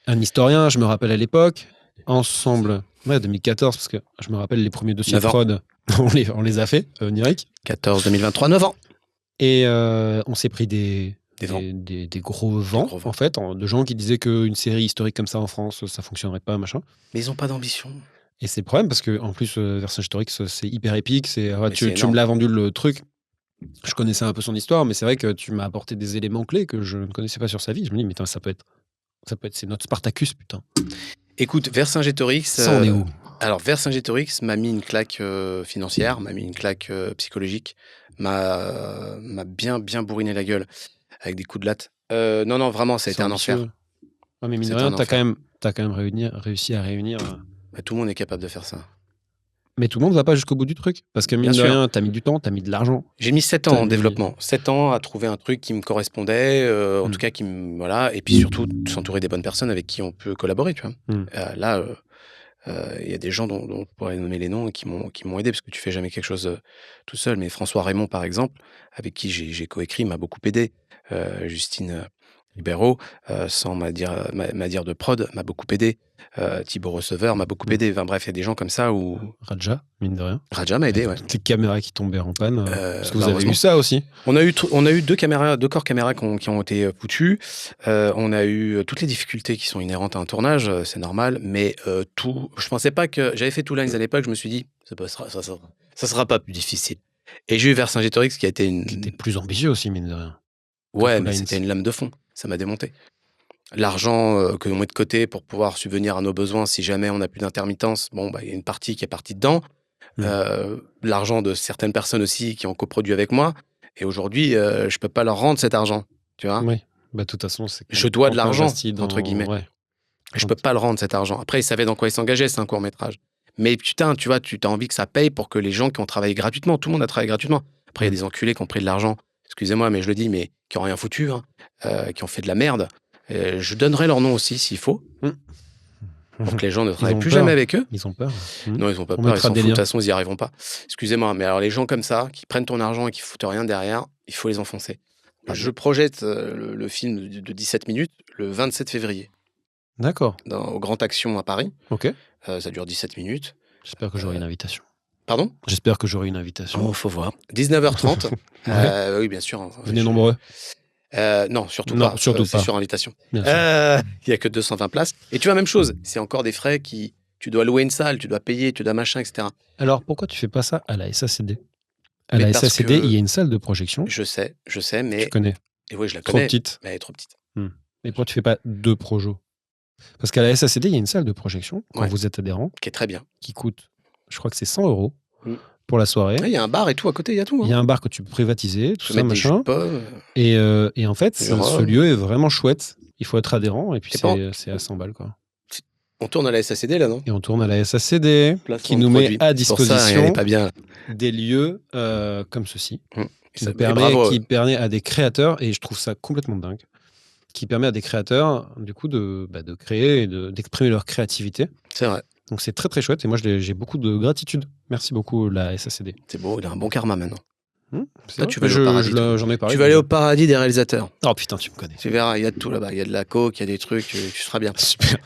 un historien, je me rappelle à l'époque, ensemble... Ouais, 2014, parce que je me rappelle les premiers dossiers de fraude, on les a fait, Nirik. 14, 2023, 9 ans. Et on s'est pris des gros vents, en fait, de gens qui disaient qu'une série historique comme ça en France, ça fonctionnerait pas, machin. Mais ils n'ont pas d'ambition. Et c'est le problème, parce que en plus, Vercingétorix, c'est hyper épique. Tu me l'as vendu le truc. Je connaissais un peu son histoire, mais c'est vrai que tu m'as apporté des éléments clés que je ne connaissais pas sur sa vie. Je me dis, mais ça peut être, c'est notre Spartacus, putain. Écoute, Vercingétorix... Ça, on est où? Alors, Vercingétorix m'a mis une claque financière, m'a mis une claque psychologique, m'a bien bourriné la gueule avec des coups de latte. Non, vraiment, ça a été un enfer. Ouais, mais mine de rien, t'as quand même réussi à réunir... Bah, tout le monde est capable de faire ça. Mais tout le monde ne va pas jusqu'au bout du truc. Parce que mine de rien, t'as mis du temps, t'as mis de l'argent. J'ai mis 7 ans en développement. 7 ans à trouver un truc qui me correspondait, en tout cas qui me... Voilà. Et puis surtout, s'entourer des bonnes personnes avec qui on peut collaborer, tu vois. Là... il y a des gens dont je pourrais nommer les noms qui m'ont aidé parce que tu fais jamais quelque chose tout seul. Mais François Raymond, par exemple, avec qui j'ai coécrit, m'a beaucoup aidé. Justine Ribeiro, sans ma dire de prod, m'a beaucoup aidé. Thibaut Receveur m'a beaucoup aidé. Enfin bref, il y a des gens comme ça où... Raja, mine de rien. Raja m'a aidé, ouais. Des caméras qui tombaient en panne. Parce que vous avez eu ça aussi. On a eu deux corps caméras qui ont été foutus. On a eu toutes les difficultés qui sont inhérentes à un tournage, c'est normal. Mais je pensais pas que... J'avais fait Toulon à l'époque, je me suis dit, ça sera pas plus difficile. Et j'ai eu Vercingétorix qui a été Qui était plus ambitieux aussi, mine de rien. Ouais, mais c'était une lame de fond. Ça m'a démonté. L'argent que l'on met de côté pour pouvoir subvenir à nos besoins, si jamais on n'a plus d'intermittence, il y a une partie qui est partie dedans. L'argent de certaines personnes aussi qui ont coproduit avec moi. Et aujourd'hui, je peux pas leur rendre cet argent. Tu vois? Oui. Bah, de toute façon, je dois de l'argent, entre guillemets. Ouais. Je peux pas le rendre cet argent. Après, ils savaient dans quoi ils s'engageaient, c'est un court-métrage. Mais putain, tu vois, tu as envie que ça paye pour que les gens qui ont travaillé gratuitement, tout le monde a travaillé gratuitement. Après, il y a des enculés qui ont pris de l'argent, excusez-moi, mais je le dis, mais qui ont rien foutu, qui ont fait de la merde. Je donnerai leur nom aussi s'il faut. Pour que les gens ne travaillent plus jamais avec eux. Ils ont peur. Non, ils ont pas peur, ils s'en foutent. De toute façon, ils n'y arriveront pas. Excusez-moi, mais alors les gens comme ça, qui prennent ton argent et qui foutent rien derrière, il faut les enfoncer. Je projette le film de 17 minutes le 27 février. D'accord. Au Grand Action à Paris. Ok. Ça dure 17 minutes. J'espère que j'aurai une invitation. Pardon? J'espère que j'aurai une invitation. Oh, faut voir. 19h30. Oui, bien sûr. Venez nombreux. Non, surtout pas. Surtout c'est pas. sur invitation. Il n'y a que 220 places. Et tu vois, même chose. C'est encore des frais qui... Tu dois louer une salle, tu dois payer, tu dois machin, etc. Alors, pourquoi tu fais pas ça à la SACD? À la SACD, il y a une salle de projection. Je sais, mais... Tu connais. Et oui, je la connais. Trop petite. Mais elle est trop petite. Mais pourquoi tu fais pas 2 projos? Parce qu'à la SACD, il y a une salle de projection, quand vous êtes adhérent. Qui est très bien. Qui coûte, je crois que c'est 100 € pour la soirée. Il y a un bar et tout à côté, il y a tout. Il y a un bar que tu peux privatiser, tout ça, machin. Et en fait, ce lieu est vraiment chouette. Il faut être adhérent, et puis c'est à 100 balles, quoi. On tourne à la SACD, là, non? Et on tourne à la SACD, qui nous met à disposition pas bien. des lieux comme ceci, qui permet à des créateurs, et je trouve ça complètement dingue, qui permet à des créateurs, du coup, de créer et d'exprimer leur créativité. C'est vrai. Donc, c'est très, très chouette. Et moi, j'ai beaucoup de gratitude. Merci beaucoup, la SACD. C'est beau, il a un bon karma maintenant. C'est Toi, vrai. tu vas aller au paradis. J'en ai parlé. Tu vas aller au paradis des réalisateurs. Oh putain, tu me connais. Tu verras, il y a de tout là-bas. Il y a de la coke, il y a des trucs, tu seras bien. Super.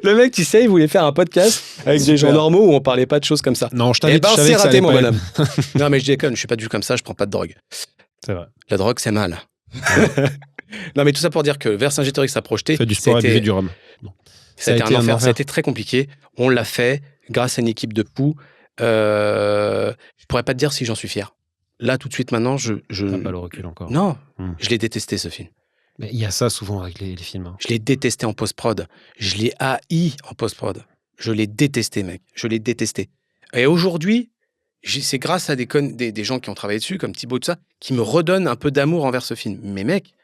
Le mec, tu sais, il voulait faire un podcast avec des gens normaux où on parlait pas de choses comme ça. Non, je Eh t'invite. ben, je savais c'est que ça raté, allait mon pas bonhomme. Non, mais je déconne, je suis pas du tout comme ça, je prends pas de drogue. C'est vrai. La drogue, c'est mal. Non, mais tout ça pour dire que Vercingétorix a projeté. Fais du sport et buvez du rhum. Ça a été un enfer. Ça a été très compliqué. On l'a fait grâce à une équipe de poux. Je pourrais pas te dire si j'en suis fier. Là, tout de suite, maintenant, T'as pas le recul encore. Non, je l'ai détesté, ce film. Mais il y a ça souvent avec les films. Hein. Je l'ai détesté en post-prod. Je l'ai haï en post-prod. Je l'ai détesté, mec. Je l'ai détesté. Et aujourd'hui, c'est grâce à des gens qui ont travaillé dessus, comme Thibaut, tout ça, qui me redonnent un peu d'amour envers ce film. Mais mec,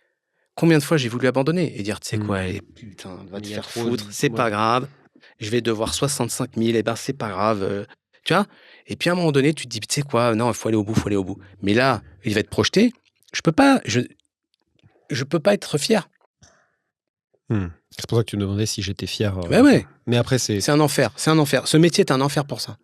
combien de fois j'ai voulu abandonner et dire, tu sais quoi, allez, putain, va te faire foutre, c'est pas grave. Je vais devoir 65 000, et ben c'est pas grave. Tu vois. Et puis à un moment donné, tu te dis, tu sais quoi, non, il faut aller au bout, Mais là, il va être projeté. Je peux pas être fier. C'est pour ça que tu me demandais si j'étais fier. Ouais. Mais après, c'est un enfer. Ce métier est un enfer pour ça.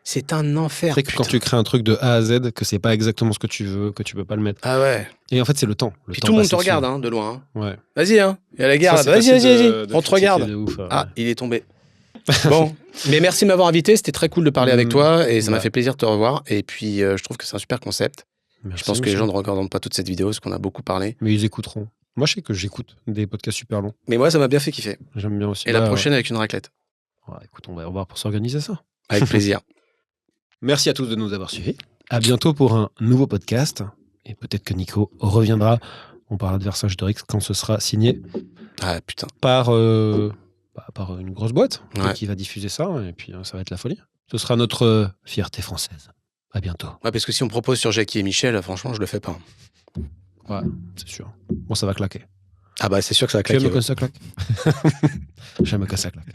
C'est un enfer. C'est que quand tu crées un truc de A à Z, que c'est pas exactement ce que tu veux, que tu peux pas le mettre. Ah ouais. Et en fait, c'est le temps. Puis tout le monde te regarde de loin. Ouais. Vas-y, hein. Il y a la guerre. Vas-y. On te regarde. Il est tombé. Bon, mais merci de m'avoir invité. C'était très cool de parler avec toi et ça m'a fait plaisir de te revoir. Et puis, je trouve que c'est un super concept. Merci, je pense que les gens ne regarderont pas toute cette vidéo parce qu'on a beaucoup parlé. Mais ils écouteront. Moi, je sais que j'écoute des podcasts super longs. Mais moi, ça m'a bien fait kiffer. J'aime bien aussi. Et la prochaine avec une raclette. Ouais, écoute, on va voir pour s'organiser ça. Avec plaisir. Merci à tous de nous avoir suivis. À bientôt pour un nouveau podcast. Et peut-être que Nico reviendra. On parlera de Vercingétorix quand ce sera signé. Ah putain. Par une grosse boîte qui va diffuser ça. Et puis ça va être la folie. Ce sera notre fierté française. À bientôt. Ouais, parce que si on me propose sur Jackie et Michel, franchement, je le fais pas. Ouais, c'est sûr. Bon, ça va claquer. Ah bah c'est sûr que ça va claquer. J'aime quand ça claque. J'aime quand ça claque.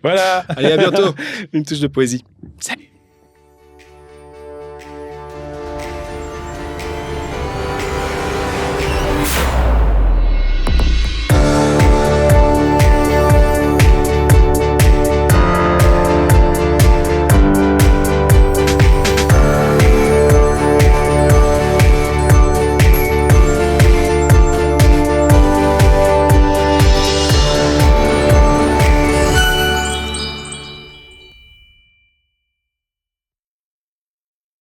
Voilà. Allez, à bientôt. Une touche de poésie. Salut.